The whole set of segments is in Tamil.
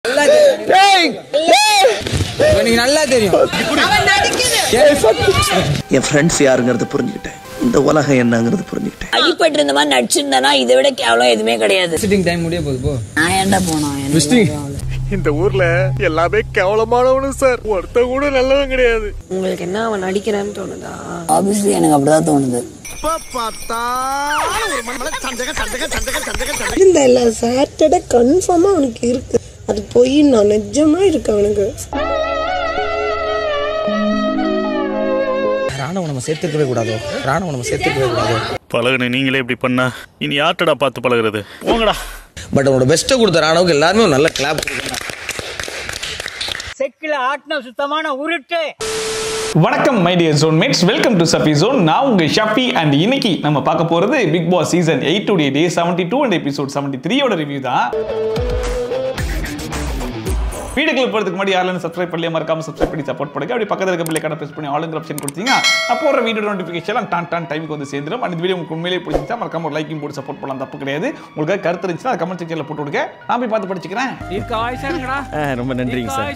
நல்லா தெரியும். என் ஃப்ரெண்ட்ஸ் யாருங்கிறது புரிஞ்சுக்கிட்டேன். இந்த உலகம் என்னங்கிறது புரிஞ்சுக்கிட்டேன். அடிபட்டு இருந்த மாதிரி நடிச்சிருந்தா இதை விட கேவலம் எதுவுமே கிடையாது. விசிட்டிங் டைம் முடிய போகுது போ. நான் ஏன்டா போனோம்? இந்த ஊர்ல எல்லாமே கேவலமானவனு சார். ஒருத்தன் கூட நல்லவன் கிடையாது. உங்களுக்கு என்ன அவன் நடிக்கிறான்னு தோணுதா? ஆப்வியஸ்லி எனக்கு அப்படிதான் தோணுது. இந்த எல்லா சாட்டர்டே கன்ஃபார்மா அவனுக்கு இருக்கு. அது போய் நான் நிஜமா இருக்கு அவனுக்கு. ராணுவ நம்ம சேர்த்துக்கவே கூடாதோ? ராணுவ நம்ம சேர்த்துக்கவே கூடாதோ? பழகுன நீங்களே இப்படி பண்ணா இனி யார்ட்டடா பார்த்து பழகுறது? போங்கடா. பட் அவனோட பெஸ்ட்டை கொடுத்த ராணுவுக்கு எல்லாருமே நல்ல கிளாப் கொடுக்கணும். செக்கில ஆட்டின சுத்தமான உருட்டு. வணக்கம் my dear zonemates, welcome to Shafi zone. நான் உங்க ஷஃபி அண்ட் இன்னைக்கு நம்ம பார்க்க போறது பிக் பாஸ் சீசன் 8 உடைய டே 72 அண்ட் எபிசோட் 73 ஓட ரிவ்யூ தான். வீடியோக்குள்ள போறதுக்கு முன்னாடி யாரெல்லாம் சப்ஸ்கிரைப் பண்ணலையா மறக்காம சப்ஸ்கிரைப் பண்ணி சப்போர்ட் பண்ணுங்க. அப்படி பக்கத்துல இருக்க பெல் ஐகானை பிரஸ் பண்ணி ஆளுங்கிற ஆப்ஷன் கொடுத்தீங்கன்னா அப்போ ஒரு வீடியோ நோட்டிஃபிகேஷன் டான் டைமுக்கு வந்து சேர்ந்துடும். அந்த வீடியோ உங்களுக்கு உண்மையிலேயே பிடிச்சிருந்தா மறக்காம ஒரு லைக்கும் போட்டு சப்போர்ட் பண்ணலாம், தப்பு கிடையாது. உங்களுக்கு கருத்து இருந்துச்சுன்னா கமெண்ட் செக்ஷன்ல போட்டு விடுங்க, நான் போய் பார்த்து படிச்சுக்கிறேன். ரொம்ப நன்றிங்க சார்.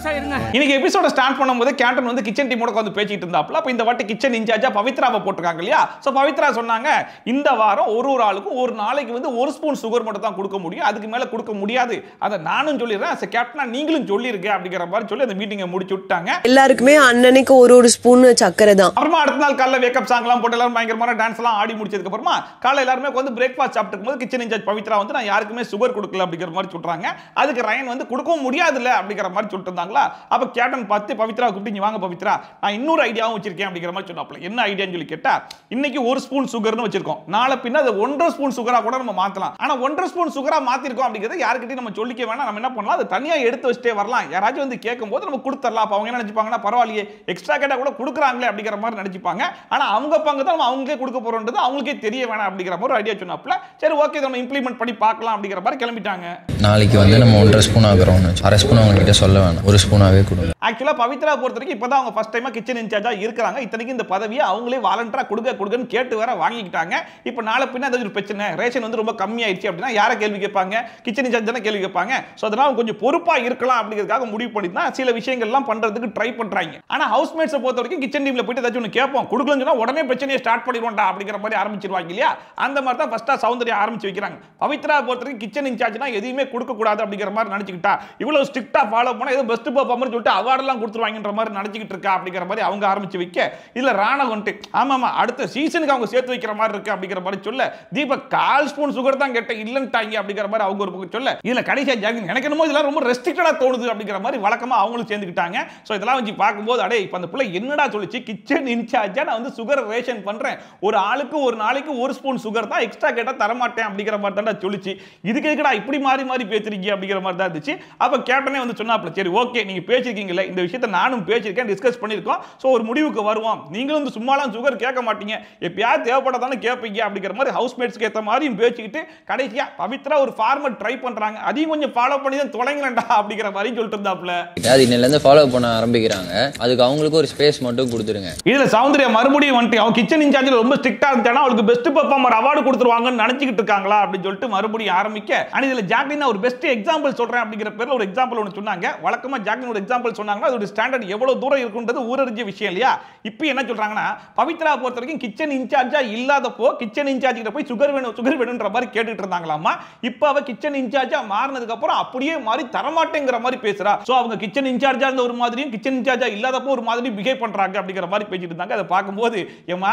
இன்னைக்கு எபிசோட ஸ்டார்ட் பண்ணும்போது கேப்டன் வந்து கிச்சன் டீமோட வந்து பேசிட்டு இருந்தாப்ல. அப்ப இந்த வாட்டி கிச்சன் இன்சார்ஜா பவித்ராவை போட்டிருக்காங்க இல்லையா? சோ பவித்ரா சொன்னாங்க இந்த வாரம் ஒரு ஆளுக்கும் ஒரு நாளைக்கு வந்து ஒரு ஸ்பூன் சுகர் மட்டும் தான் கொடுக்க முடியும், அதுக்கு மேல கொடுக்க முடியாது. அதை நானும் சொல்லிடுறேன், as a கேப்டனா நீங்களும் சொல்லிருக்க அப்படிங்கிற மாதிரி சொல்லி அந்த மீட்டிங்கை முடிச்சு விட்டாங்க. எல்லாருக்குமே அண்ணனுக்கு ஒரு ஸ்பூன் சக்கரை தான். அப்புறமா அடுத்த நாள் காலைல வேக்கப் சாங்லாம் போட்டு எல்லாரும் பயங்கரமான டான்ஸ் எல்லாம் ஆடி முடிச்சதுக்கு அப்புறமா காலைல எல்லாருமே வந்து பிரேக்ஃபாஸ்ட் சாப்பிட்டு போது கிச்சன் இன்சார்ஜ் பவித்ரா வந்து நான் யாருக்குமே சுகர் கொடுக்கல அப்படிங்கிற மாதிரி சொல்றாங்க. அதுக்கு ரயன் வந்து கொடுக்கவும் முடியாதுல்ல அப்படிங்கிற மாதிரி சொல்லிட்டு இருந்தாங்களா. அப்ப கேப்டன் பார்த்து பவித்ரா கூப்பிட்டு வாங்க பவித்ரா, நான் இன்னொரு ஐடியாவும் வச்சிருக்கேன் அப்படிங்கிற மாதிரி சொன்னாப்ல. என்ன ஐடியான்னு சொல்லி கேட்டா, இன்னைக்கு ஒரு ஸ்பூன் சுகர்னு வச்சிருக்கோம், நாளை பின்ன அதை 1.5 ஸ்பூன் சுகரா கூட நம்ம மாத்தலாம். ஆனா 1.5 ஸ்பூன் சுகரா மாத்திருக்கோம் அப்படிங்கறத யாருக்கிட்டையும் நம்ம சொல்லிக்க வேணாம். நம்ம என்ன பண்ணலாம், அதை தனியா எடுத்து வச்சுட்டே வரலாம். யாராச்சும் வந்து கேட்கும் போது நம்ம கொடுத்துடலாம். அப்ப அவங்க என்ன நினைச்சுப்பாங்கன்னா, பரவாயில்லையே எக்ஸ்ட்ரா கேட்டா கூட கொடுக்குறாங்களே அப்படிங்கிற மாதிரி நினைச்சுப்பாங்க. ஆனா அவங்க பங்கு தான் நம்ம அவங்களே கொடுக்க போறோம்ன்றது அவங்களுக்கே தெரிய வேணாம் அப்படிங்கிற மாதிரி ஒரு ஐடியா சொன்னாப்ல. சரி ஓகே நம்ம இம்ப்ளிமெண்ட் பண்ணி பார்க்கலாம் அப்படிங்கிற மாதிரி கிளம்பிட்டாங்க. நாளைக்கு வந்து நம்ம 1.5 ஸ்பூன் ஆகுறோம், 1/2 ஸ்பூன் அவங்க கிட்ட சொல்ல வேணாம், 1 ஸ்பூனாவே கொடுங்க. ஆக்சுவலா பவித்ரா பொறுத்தவரைக்கும் இப்பதான் அவங்க ஃபர்ஸ்ட் டைமா கிச்சன் இன்சார்ஜா இருக்காங்க. இத்தனைக்கு இந்த பதவியை அவங்களே வாலண்டரா கொடுக்கன்னு கேட்டு வேற வாங்கிக்கிட்டாங்க. இப்போ நாளை பின்ன ஏதாவது ஒரு பிரச்சனை, ரேஷன் வந்து ரொம்ப கம்மியாயிடுச்சு அப்படின்னா யாரை கேள்வி கேட்பாங்க? கிச்சன் இன்சார்ஜ் தானே கேள்வி கேட்பாங்க. ஸோ அதனால கொஞ்சம் பொறுப்பா இருக்கலாம் அப்படிங்கிறதுக்காக முடிவு பண்ணி தான் சில விஷயங்கள்லாம் பண்றதுக்கு ட்ரை பண்றாங்க. ஆனா ஹவுஸ்மேட்ஸை பொறுத்த வரைக்கும் கிச்சன் டீம்ல போயிட்டு ஏதாச்சும் ஒன்று கேட்போம், கொடுக்கலன்னு சொன்னா உடனே பிரச்சனையை ஸ்டார்ட் பண்ணிடுவோம்டா அப்படிங்கிற மாதிரி ஆரம்பிச்சிருவாங்க இல்லையா? அந்த மாதிரி தான் ஃபர்ஸ்டா சௌந்தர்யா ஆரம்பிச்சு வைக்கிறாங்க. பவித்ரா பொறுத்த வரைக்கும் கிச்சன் இன்சார்ஜ்னா எதுவுமே கொடுக்க கூடாது அப்படிங்கிற மாதிரி நினைச்சுக்கிட்டா, இவ்வளவு ஸ்ட்ரிக்ட்டா ஃபாலோ பண்ணா ஏதோ பெஸ்ட் பெர்ஃபார்மர் சொல்லிட்டு அவார்ட் எல்லாம் கொடுத்துருவாங்கன்ற மாதிரி நினைச்சிட்டு இருக்கா அப்படிங்கிற மாதிரி அவங்க ஆரம்பிச்சு வைக்க, இல்ல ராணா வந்துட்டு ஆமாமா அடுத்த சீசனுக்கு அவங்க சேர்த்து வைக்கிற மாதிரி இருக்கு அப்படிங்கிற மாதிரி சொல்ல, தீபக் 1/4 ஸ்பூன் சுகர் தான் கேட்ட இல்லன்ட்டாங்க அப்படிங்கிற மாதிரி அவங்க ஒரு பக்கம் சொல்ல, இதுல கடைசியா ஜாகிங் எனக்கு என்னமோ இதெல்லாம் ரொம்ப ரெஸ்ட்ரிக்டடா தோணுது அப்படிங்கிற மாதிரி வழக்கமா அவங்களும் சேர்ந்துக்கிட்டாங்க. சோ இதெல்லாம் வச்சு பார்க்கும்போது அடே இப்ப அந்த பிள்ளை என்னடா சொல்லிச்சு, கிச்சன் இன்சார்ஜா நான் வந்து சுகர் ரேஷன் பண்றேன், ஒரு ஆளுக்கு ஒரு நாளைக்கு 1 ஸ்பூன் சுகர் தான், எக்ஸ்ட்ரா கேட்டா தரமாட்டேன் அப்படிங்கிற மாதிரி தான் சொல்லிச்சு. இதுக்கு எதுக்குடா இப்படி மாறி மாறி பேசுறீங்க அப்படிங்கிற மாதிரி தான் இருந்துச்சு. அப்ப கேப்டனே வந்து சொன்னாப்ல, சரி ஓகே நீங்க பேசிருக்கீங்கல்ல, இந்த விஷயத்தை நானும் பேசியிருக்கேன், டிஸ்கஸ் பண்ணிருக்கோம், சோ ஒரு முடிவுக்கு வருவோம். நீங்களும் வந்து சும்மாலாம் சுகர் கேட்க மாட்டீங்க, எப்பயாவது தேவைப்படாதானே கேட்பீங்க அப்படிங்கிற மாதிரி ஹவுஸ்மேட்ஸ்க்கு ஏற்ற மாதிரியும் பேசிக்கிட்டு கடைசியா பவித்ரா ஒரு ஃபார்மட் ட்ரை பண்றாங்க, அதையும் கொஞ்சம் ஃபாலோ பண்ணி தான் தொலைங்கடா அப்படிங்கிற மாதிரி சொல்லிட்டு இருந்தாப்ல. அது இன்னையில இருந்து ஃபாலோ பண்ண ஆரம்பிக்கிறாங்க, அதுக்கு அவங்களுக்கு ஒரு ஸ்பேஸ் மட்டும் கொடுத்துருங்க. இதுல சௌந்தர்யா மறுபடியும் வந்துட்டு அவன் கிச்சன் இன்சார்ஜ்ல ரொம்ப ஸ்ட்ரிக்ட்டா இருந்தானா அவளுக்கு பெஸ்ட் பெர்ஃபார்மர் அவார்டு கொடுத்துருவாங்கன்னு நினைச்சிட்டு இருக்காங்களா அப்படின்னு சொல்லிட்டு மறுபடியும் ஆரம்பிக்க, அண்ட் இதுல ஜாக்லின் ஒரு பெஸ்ட் எக்ஸாம்பிள் சொல்றேன் அப்படிங்கிற பேர்ல ஒரு எக்ஸாம்பிள் ஒன்னு சொன்னாங்க. வழக்கமா ஜாக்லின் ஒரு எக்ஸாம்பிள் சொன்னாங்கன்னா அதோட ஸ்டாண்டர்ட் எவ்வளவு தூரம் இருக்குன்றது ஊரறிஞ்ச விஷயம் இல்லையா? இப்போ என்ன சொல்றாங்கன்னா, பவித்ரா பொறுத்த வரைக்கும் கிச்சன் இன்சார்ஜா இல்லாதப்போ கிச்சன் இன்சார்ஜ் கிட்ட போய் சுகர் வேணும்ன்ற மாதிரி கேட்டுட்டு இருந்தாங்களாமா. இப்போ அவ கிச்சன் இன்சார்ஜா மாறினதுக்கு அப்புறம் அப்படியே மாறி தரமாட்டேங்கிற மாதிரி பேசுறா. சோ அவங்க கிச்சன் இன்சார்ஜா இருந்த ஒரு மாதிரியும் கிச்சன் இன்சார்ஜா இல்லாதப்போ ஒரு மாதிரி பிஹேவ் பண்றாங்க அப்படிங்கிற மாதிரி பேசிட்டு இருந்தாங்க. அதை பார்க்கும்போது ஏமா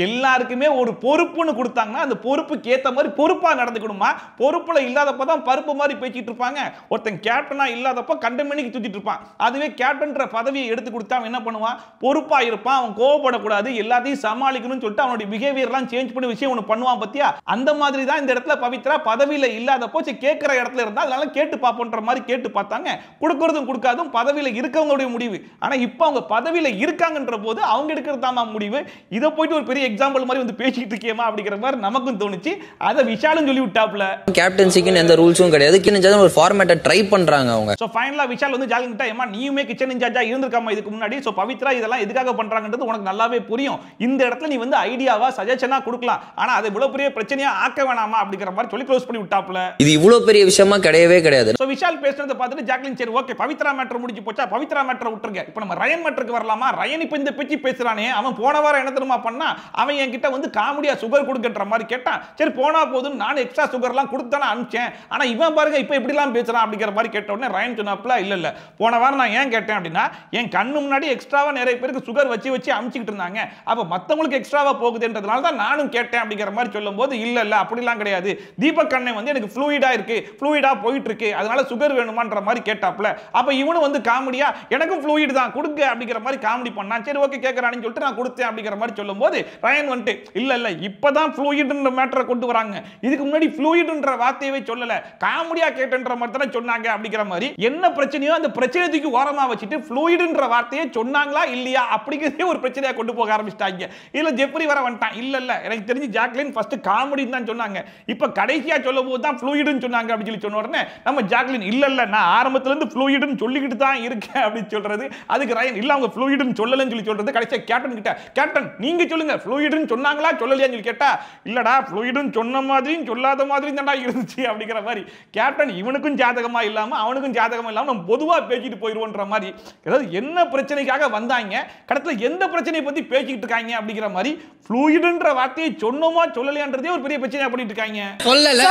எல்லாருக்குமே ஒரு பொறுப்புன்னு கொடுத்தாங்கன்னா அந்த பொறுப்புக்கு ஏத்த மாதிரி பொறுப்பா நடந்துக்கணுமா? பொறுப்புல இல்லாதப்ப தான் பருப்பு மாதிரி பேசிட்டு இருப்பாங்க. ஒருத்தன் கேப்டனா இல்லாதப்ப கண்டமணிக்கு சுத்திட்டு இருப்பான். அதுவே கேப்டன்ற பதவியை எடுத்து கொடுத்தா அவன் என்ன பண்ணுவான்? பொறுப்பா இருப்பான், அவன் கோவப்படக்கூடாது, எல்லாத்தையும் சமாளிக்கணும்னு சொல்லிட்டு அவனுடைய பிஹேவியர்லாம் சேஞ்ச் பண்ணி விஷயம் ஒன்று பண்ணுவான் பத்தியா? அந்த மாதிரி தான் இந்த இடத்துல பவித்ரா பதவியில இல்லாதப்போ கேட்கிற இடத்துல இருந்தா அதனால கேட்டு பார்ப்போன்ற மாதிரி கேட்டு பார்த்தாங்க. கொடுக்கறதும் கொடுக்காதும் பதவியில இருக்கவங்களுடைய முடிவு. ஆனா இப்போ அவங்க பதவியில இருக்காங்கன்ற போது அவங்க எடுக்கிறது தான் முடிவு. இதை போயிட்டு ஒரு பெரிய எக்ஸாம்பிள் மாதிரி வந்து பேசிட்டு இருக்கேமா அப்படிங்கிற மாதிரி நமக்கும் தோணுச்சு. அதை விஷாலும் சொல்லி விட்டாப்ல. கேப்டன்சிக்கு எந்த ரூல்ஸும் கிடையாது, கிச்சன் ஒரு ஃபார்மேட்டை ட்ரை பண்றாங்க அவங்க. சோ ஃபைனலா விஷால் வந்து ஜாலிங் கிட்ட ஏமா நீயுமே கிச்சன் இன்சார்ஜா இருந்திருக்காம இதுக்கு முன்னாடி, சோ பவித்ரா இதெல்லாம் எதுக்காக பண்றாங்கன்றது உனக்கு நல்லாவே புரியும். இந்த இடத்துல நீ வந்து ஐடியாவா சஜஷனா கொடுக்கலாம், ஆனா அதை இவ்வளவு பெரிய பிரச்சனையா ஆக்க வேணாமா அப்படிங்கிற மாதிரி சொல்லி க்ளோஸ் பண்ணி விட்டாப்ல. இது இவ்வளவு பெரிய விஷயமா கிடையவே கிடையாது. சோ விஷால் பேசுறத பார்த்துட்டு ஜாக்லின் சரி சரி ஓகே பவித்ரா மேட்டர் முடிஞ்சு போச்சா, பவித்ரா மேட்டர் விட்டுருங்க. இப்போ நம்ம ரயன் மேட்டருக்கு வரலாமா? ரயன் இப்போ இந்த பேச்சு பேசுறானே, அவன் போன வாரம் என்ன தெரியுமா பண்ணா, அவன் என்கிட்ட வந்து காமெடியா சுகர் கொடுக்கன்ற மாதிரி கேட்டான். சரி போனா போதும் நான் எக்ஸ்ட்ரா சுகர்லாம் கொடுத்தானே அனுப்பிச்சேன். ஆனா இவன் பாருங்க இப்போ இப்படிலாம் பேசுறான் அப்படிங்கிற மாதிரி கேட்ட உடனே ரயன் சொன்னாப்ல, இல்ல போன வாரம் நான் ஏன் கேட்டேன் அப்படின்னா, என் கண்ணு முன்னாடி எக்ஸ்ட்ராவா நிறைய பேருக்கு சுகர் வச்சு அனுப்பிச்சிட்டு இருந்தாங்க, அப்ப மத்தவங்களுக்கு எக்ஸ்ட்ராவா போகுதுன்றதுனால தான் நானும் கேட்டேன் அப்படிங்கிற மாதிரி சொல்லும்போது, இல்ல அப்படிலாம் கிடையாது, தீபக் அண்ணன் வந்து எனக்கு ஃப்ளூயிடா இருக்கு, ஃப்ளூயிடா போயிட்டு இருக்கு, அதனால சுகர் வேணுமான்ற மாதிரி கேட்டாப்ல. அப்ப இவனும் வந்து காமெடியா எனக்கும் ஃப்ளூயிட் தான் கொடுங்க அப்படிங்கிற மாதிரி காமெடி பண்ணான். சரி ஓகே கேக்குறான்னு சொல்லிட்டு நான் கொடுத்தேன் அப்படிங்கிற மாதிரி சொல்லும்போது ரயன் வந்துட்டு இல்ல இப்பதான் ஃப்ளூயிட்ன்ற மேட்டரை கொண்டு வராங்க, இதுக்கு முன்னாடி ஃப்ளூயிட்ன்ற வார்த்தையவே சொல்லல, காமெடியா கேட்டன்ற மாதிரி தானே சொன்னாங்க அப்படிங்கிற மாதிரி என்ன பிரச்சனையோ அந்த பிரச்சனைக்கு ஓரமா வச்சுட்டு ஃப்ளூயிட்ன்ற வார்த்தையை சொன்னாங்களா இல்லையா அப்படிங்கிறதே ஒரு பிரச்சனையா கொண்டு போக ஆரம்பிச்சிட்டாங்க. இதுல ஜெப்ரி வர வந்துட்டான், இல்ல எனக்கு தெரிஞ்சு ஜாக்லின் ஃபர்ஸ்ட் காமெடின்னு தான் சொன்னாங்க, இப்ப கடைசியா சொல்லும் போது தான் ஃப்ளூயிட்னு சொன்னாங்க அப்படின்னு சொல்லி சொன்ன உடனே நம்ம ஜாக்லின் இல்ல நான் ஆரம்பத்துல இருந்து ஃப்ளூயிட்னு சொல்லிக்கிட்டு தான் இருக்கேன் அப்படின்னு சொல்றது. அதுக்கு ரயன் இல்ல அவங்க ஃப்ளூயிட்னு சொல்லலன்னு சொல்லி சொல்றது. கடைசியா கேப்டன் கிட்ட, கேப்டன் நீங்க சொல்லுங்க ஃப்ளூயிட்னு சொன்னாங்களா சொல்லலையான்னு சொல்லி கேட்டா, இல்லடா ஃப்ளூயிட்னு சொன்ன மாதிரியும் சொல்லாத மாதிரியும் தான்டா இருந்துச்சு அப்படிங்கிற மாதிரி. கேப்டன் இவனுக்கும் ஜாதகமா இல்லாம அவனுக்கும் ஜாதகமா இல்லாம நம்ம பொதுவா பேசிட்டு போயிருவோன்ற மாதிரி. அதாவது என்ன பிரச்சனைக்காக வந்தாங்க, கடத்துல எந்த பிரச்சனையை பத்தி பேசிட்டு இருக்காங்க அப்படிங்கிற மாதிரி. ஃப்ளூயிட்ன்ற வார்த்தையை சொன்னோமா சொல்லலையான்றதே ஒரு பெரிய பிரச்சனையா பண்ணிட்டு இருக்காங்க. சொல்லல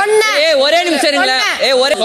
ஒரே நிமிஷம் இருங்களே, ஒரே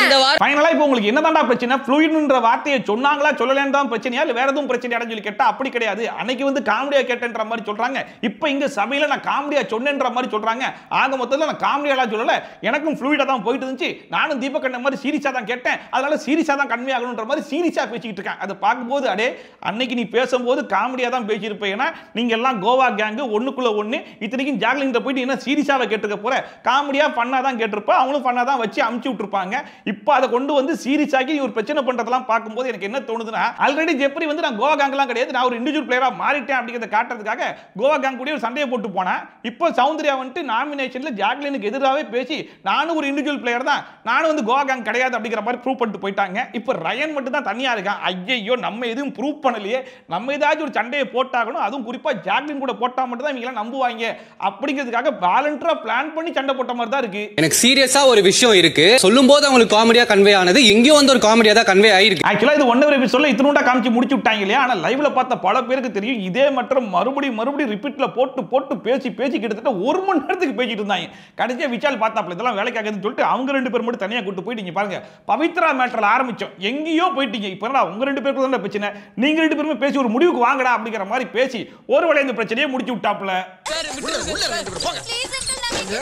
இந்த வாரம் ஃபைனலா இப்போ உங்களுக்கு என்னதான்டா பிரச்சனை, ஃப்ளூயிட்ன்ற வார்த்தையை சொன்னாங்களா சொல்லலையான்னு தான் பிரச்சனையா இல்ல வேற எதுவும் பிரச்சனையான்னு சொல்லி கேட்டா அப்படி கிடையாது. அன்னைக்கு வந்து காமெடியா கேட்டேன்ற மாதிரி சொல்றாங்க, இப்போ இங்க சபையில நான் காமெடியா சொன்னேன்ற மாதிரி சொல்றாங்க. ஆக மொத்தத்துல நான் காமெடியாலாம் சொல்லல, எனக்கும் ஃப்ளூயிடா தான் போயிட்டு இருந்துச்சு, நானும் தீபக் அண்ணன் மாதிரி சீரியஸா தான் கேட்டேன், அதனால சீரியஸா தான் கன்வே ஆகணும்ன்ற மாதிரி சீரியஸா பேசிட்டு இருக்கேன். அதை பார்க்கும்போது அடே அன்னைக்கு நீ பேசும்போது காமெடியா தான் பேசியிருப்ப, ஏன்னா நீங்க எல்லாம் கோவா கேங் ஒண்ணுக்குள்ள ஒண்ணு, இத்தனைக்கும் ஜாக்லின் போயிட்டு என்ன சீரியஸாவை கேட்டுக்க போற, காமெடியா பண்ணா தான் கேட்டிருப்ப, அவங்களும் பண்ணா தான் வச்சு அமுச்சு விட்டுருப்பாங்க. இப்போ அதை கொண்டு வந்து சீரியஸாக்கி ஒரு பிரச்சனை பண்றதெல்லாம் பார்க்கும்போது எனக்கு என்ன தோணுதுன்னா, ஆல்ரெடி ஜெப்ரி வந்து நான் கோவா கேங்லாம் கிடையாது, நான் ஒரு இண்டிவிஜுவல் பிளேயரா மாறிட்டேன் அப்படிங்கறத காட்டுறதுக்காக கோவா கேங் கூட ஒரு சண்டையை போட்டு போனேன். இப்போ சௌந்தர்யா வந்துட்டு நாமினேஷன்ல ஜாக்லினுக்கு எதிராகவே பேசி நானும் ஒரு இண்டிவிஜுவல் பிளேயர் தான், நானும் வந்து கோவா கேங் கிடையாது அப்படிங்கிற மாதிரி ப்ரூவ் பண்ணிட்டு போயிட்டாங்க. இப்போ ரயன் மட்டும் தான் தனியா இருக்கான். ஐயோ நம்ம எதுவும் ப்ரூவ் பண்ணலையே, நம்ம ஏதாச்சும் ஒரு சண்டையை போட்டாகணும், அதுவும் குறிப்பா ஜாக்லின் கூட போட்டா மட்டும் தான் இவங்க நம்புவாங்க அப்படிங்கிறதுக்காக வாலண்டரா பிளான் பண்ணி சண்டை போட்ட மாதிரி தான் இருக்கு. எனக்கு சீரியஸா ஒரு விஷயம் இருக்கு, சொல்லும்போது அவங்களுக்கு காமெடியா கன்வே ஆனது, எங்கேயும் வந்து ஒரு காமெடியா தான் கன்வே ஆயிருக்கு. ஆக்சுவலா இது ஒன் எபிசோட்ல இத்தனூண்டா காமிச்சு முடிச்சு விட்டாங்க இல்லையா, ஆனா லைவ்ல பார்த்த பல பேருக்கு தெரியும் இதே மற்றும் மறுபடியும் ரிப்பீட்ல போட்டு பேசி கிட்டத்தட்ட ஒரு மணி நேரத்துக்கு பேசிட்டு இருந்தாங்க. கடைசியா விஷால் பார்த்தாப்ல இதெல்லாம் வேலைக்காகன்னு சொல்லிட்டு அவங்க ரெண்டு பேர் மட்டும் தனியா கூட்டு போயிட்டீங்க. பாருங்க பவித்ரா மேட்டர்ல ஆரம்பிச்சோம், எங்கேயோ போயிட்டீங்க, இப்போ உங்க ரெண்டு பேருக்கு தான் பிரச்சனை, நீங்க ரெண்டு பேருமே பேசி ஒரு முடிவுக்கு வாங்கடா அப்படிங்கிற மாதிரி பேசி ஒரு வேளை இந்த பிரச்சனையை முடிச்சு விட்டாப்ல.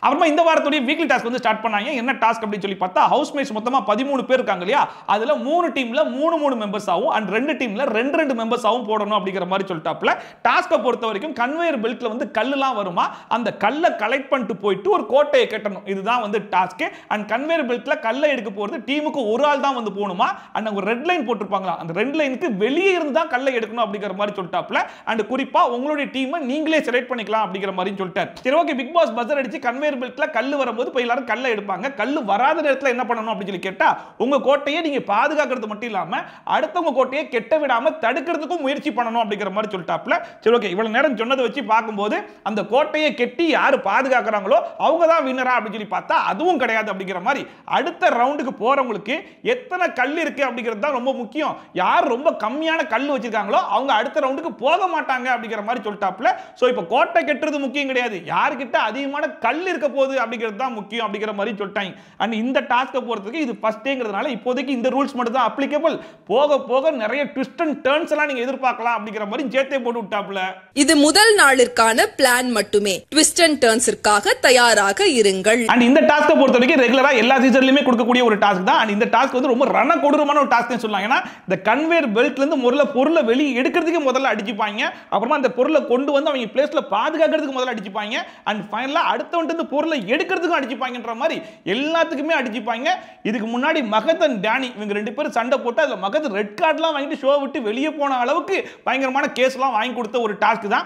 அப்புறமா இந்த வாரத்தோட வீக்லி டாஸ்க் வந்து ஸ்டார்ட் பண்ணாங்க. என்ன டாஸ்க் அப்படின்னு சொல்லி பார்த்தா, ஹவுஸ் மேட்ஸ் மொத்தமா 13 பேர் இருக்காங்க இல்லையா, அதுல 3 டீம்ல 3 மெம்பர்ஸ் ஆகும் அண்ட் 2 டீம்ல 2 மெம்பர்ஸ் ஆகும் போடணும் அப்படிங்கிற மாதிரி சொல்லிட்டாப்ல. டாஸ்கை பொறுத்த வரைக்கும் கன்வேயர் பெல்ட்ல வந்து கல்லுலாம் வருமா, அந்த கல்லை கலெக்ட் பண்ணிட்டு போயிட்டு ஒரு கோட்டையை கட்டணும், இதுதான் வந்து டாஸ்க். அண்ட் கன்வேயர் பெல்ட்ல கல்லை எடுக்க போறது டீமுக்கு ஒரு ஆள் தான் வந்து போகணுமா, அண்ட் ஒரு ரெட் லைன் போட்டுருப்பாங்களா, அந்த ரெட் லைனுக்கு வெளியே இருந்து தான் கல்லை எடுக்கணும் அப்படிங்கிற மாதிரி சொல்லிட்டாப்ல. அண்ட் குறிப்பா உங்களுடைய டீமை நீங்களே செலக்ட் பண்ணிக்கலாம் அப்படிங்கிற மாதிரி சொல்லிட்டார். சரி ஓகே, பிக் பாஸ் பஸர் அடிச்சு கன்வேயர் பெல்ட்ல கல்லு வரும்போது போய் எல்லாரும் கல்லை எடுப்பாங்க. கல்லு வராத நேரத்தில் என்ன பண்ணணும் அப்படின்னு சொல்லி கேட்டா, உங்க கோட்டையை நீங்க பாதுகாக்கிறது மட்டும் இல்லாம அடுத்தவங்க கோட்டையை கெட்ட விடாம தடுக்கிறதுக்கும் முயற்சி பண்ணணும் அப்படிங்கிற மாதிரி சொல்லிட்டாப்ல. சரி ஓகே, இவ்வளவு நேரம் சொன்னதை வச்சு பார்க்கும்போது அந்த கோட்டையை கெட்டி யாரு பாதுகாக்கிறாங்களோ அவங்க தான் வின்னரா அப்படின்னு சொல்லி பார்த்தா அதுவும் கிடையாது அப்படிங்கிற மாதிரி. அடுத்த ரவுண்டுக்கு போறவங்களுக்கு எத்தனை கல் இருக்கு அப்படிங்கிறது தான் ரொம்ப முக்கியம். யார் ரொம்ப கம்மியான கல் வச்சிருக்காங்களோ அவங்க அடுத்த ரவுண்டுக்கு போக மாட்டாங்க அப்படிங்கிற மாதிரி சொல்லிட்டாப்ல. சோ இப்போ கோட்டை கெட்டுறது முக்கியம் கிடையாது, யார்கிட்ட அதிகமான கல் இருக்க போகுது அப்படிங்கிறது தான் முக்கியம் அப்படிங்கிற மாதிரி சொல்லிட்டாங்க. அண்ட் இந்த டாஸ்கை பொறுத்தவரைக்கும் இது ஃபர்ஸ்ட் டேங்கிறதுனால இப்போதைக்கு இந்த ரூல்ஸ் மட்டும் தான் அப்ளிகபிள், போக போக நிறைய ட்விஸ்ட் அண்ட் டர்ன்ஸ் எல்லாம் நீங்க எதிர்பார்க்கலாம் அப்படிங்கிற மாதிரி சேர்த்தே போட்டு விட்டாப்ல. இது முதல் நாளிற்கான பிளான் மட்டுமே, ட்விஸ்ட் அண்ட் டர்ன்ஸிற்காக தயாராக இருங்கள். அண்ட் இந்த டாஸ்கை பொறுத்தவரைக்கும் ரெகுலரா எல்லா சீசன்லயுமே கொடுக்கக்கூடிய ஒரு டாஸ்க் தான். அண்ட் இந்த டாஸ்க் வந்து ரொம்ப ரண கொடூரமான ஒரு டாஸ்க்னு சொல்லலாம். ஏன்னா இந்த கன்வேயர் பெல்ட்ல இருந்து முதல்ல பொருளை வெளியே எடுக்கிறதுக்கு முதல்ல அடிச்சுப்பாங்க, அப்புறமா அந்த பொருளை கொண்டு வந்து அவங்க பிளேஸ்ல பாதுகாக்கிறதுக்கு முதல்ல அடிச்சுப்பாங்க, அண்ட் ஃபைனலா அடுத்தவன்ட்டு இந்த பொருளை எடுக்கிறதுக்கும் அடிச்சுப்பாங்கன்ற மாதிரி எல்லாத்துக்குமே அடிச்சுப்பாங்க. இதுக்கு முன்னாடி மகத் அண்ட் டேனி இவங்க 2 பேரும் சண்டை போட்டு அதுல மகத் ரெட் கார்டுலாம் வாங்கிட்டு ஷோ விட்டு வெளியே போன அளவுக்கு பயங்கரமான கேஸ்லாம் வாங்கி கொடுத்த ஒரு டாஸ்க் தான்.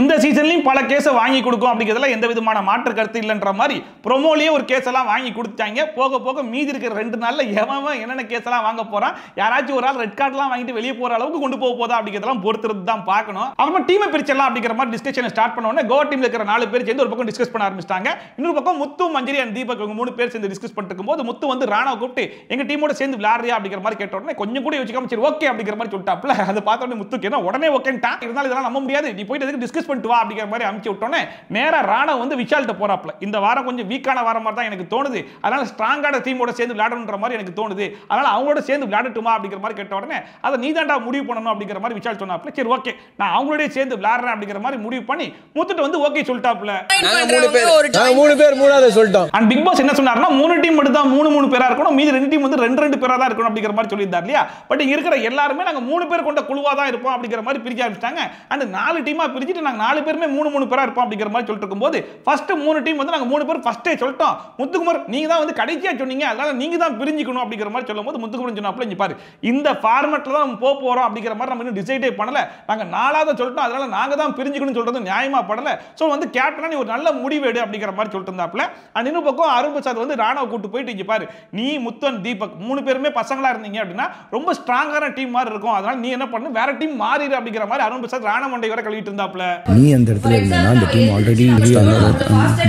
இந்த சீசன்லயும் பல கேஸை வாங்கி கொடுக்கும் அப்படிங்கிறதுல எந்த விதமான மாற்று கருத்து இல்லைன்ற மாதிரி ப்ரோமோலயே ஒரு கேஸ் எல்லாம் வாங்கி கொடுத்தாங்க. போக போக மீதி இருக்கிற 2 நாள்ல எவன் என்னென்ன கேஸ் எல்லாம் வாங்க போறான், யாராச்சும் ஒரு ஆள் ரெட் கார்டுலாம் வாங்கிட்டு வெளியே போற அளவுக்கு கொண்டு போக போதா அப்படிங்கிறதெல்லாம் பொறுத்துறது தான் பார்க்கணும். அப்புறமா டீமை பிரிச்சலாம் அப்படிங்கிற மாதிரி டிஸ்கஷன் ஸ்டார்ட் பண்ண உடனே கோவா டீம்ல இருக்கிற 4 பேர் சேர்ந்து ஒரு பக்கம் டிஸ்கஸ் பண்ண ஆரம்பிச்சிட்டாங்க. இன்னொரு பக்கம் முத்து, மஞ்சரி அண்ட் தீபக் இவங்க 3 பேர் சேர்ந்து டிஸ்கஸ் பண்ணிட்டு இருக்கும்போது முத்து வந்து ராணாவை கூப்பிட்டு எங்க டீமோட சேர்ந்து விளையாடுறியா அப்படிங்கிற மாதிரி கேட்ட உடனே கொஞ்சம் கூட யோசிக்காம சரி ஓகே அப்படிங்கிற மாதிரி சொல்லிட்டாப்ல. அதை பார்த்த உடனே முத்துக்கு என்ன உடனே ஓகேன்ட்டான். இருந்தாலும் இதெல்லாம் நம்ப முடியாது, நீ போயிட்டு எதுக்கு டிஸ்கஸ் பண்ணிட்டு வா அப்படிங்கிற மாதிரி அனுப்பிச்சு விட்டோன்னே நேரா ராணா வந்து விஷால்கிட்ட போறாப்ல. இந்த வாரம் கொஞ்சம் வீக்கான வாரம் மாதிரி தான் எனக்கு தோணுது, அதனால ஸ்ட்ராங்கான டீமோட சேர்ந்து விளையாடணுன்ற மாதிரி எனக்கு தோணுது, அதனால அவங்களோட சேர்ந்து விளையாடட்டுமா அப்படிங்கிற மாதிரி கேட்ட உடனே அதை நீ தாண்டா முடிவு பண்ணணும் அப்படிங்கிற மாதிரி விஷால் சொன்னாப்ல. சரி ஓகே நான் அவங்களோட சேர்ந்து விளையாடுறேன் அப்படிங்கிற மாதிரி முடிவு பண்ணி முத்துட்டு வந்து ஓகே சொல்லிட்டாப்ல. மூணு பேர் மூணாவது சொல்லிட்டோம். அண்ட் பிக் பாஸ் என்ன சொன்னாருன்னா 3 டீம் மட்டும் தான் 3 பேரா இருக்கணும், மீதி 2 டீம் வந்து 2 பேரா தான் இருக்கணும் அப்படிங்கிற மாதிரி சொல்லியிருந்தார் இல்லையா. பட் இங்க இருக்கிற எல்லாருமே நாங்க 3 பேர் கொண்ட குழுவா தான் இருப்போம் அப்படிங்கிற மாதிரி பிரிச்சு ஆரம்பிச்சிட்டாங்க. அண்ட் 4 டீமா பிரிச்சுட்டு நாங்க 4 பேருமே 3 பேரா இருப்போம் அப்படிங்கிற மாதிரி சொல்லிட்டு இருக்கும்போது ஃபர்ஸ்ட் 3 டீம் வந்து நாங்க 3 பேர் ஃபர்ஸ்டே சொல்லிட்டோம், முத்துக்குமார் நீங்க தான் வந்து கடைசியா சொன்னீங்க, அதனால நீங்க தான் பிரிஞ்சுக்கணும் அப்படிங்கிற மாதிரி சொல்லும்போது முத்துக்குமார் சொன்னாப்ல இங்க பாரு இந்த ஃபார்மட்ல தான் நம்ம போக போறோம் அப்படிங்கிற மாதிரி நம்ம இன்னும் டிசைடே பண்ணல, நாங்க 4ஆவது சொல்லிட்டோம், அதனால நாங்க தான் பிரிஞ்சுக்கணும் சொல்றது நியாயமா படல, சோ வந்து கேப்டனா நீ ஒரு நல்ல முடிவு எடு அப்படிங்கிற மாதிரி சொல்லிட்டு இருந்தாப்ல. அண்ட் இன்னொரு பக்கம் அருண் பிரசாத் வந்து ராணாவை கூட்டு போயிட்டு இங்க பாரு நீ முத்தன் தீபக் 3 பேருமே பசங்களா இருந்தீங்க அப்படின்னா ரொம்ப ஸ்ட்ராங்கான டீம் மாதிரி இருக்கும், அதனால நீ என்ன பண்ணு வேற டீம் மாறிடு அப்படிங்கிற மாதிரி அருண் பிரசாத் ராணா மண்டை வரை கழுவிட்டு இருந்தாப்ல. நீ அந்த இடத்துல இருந்தா அந்த டீம் ஆல்ரெடி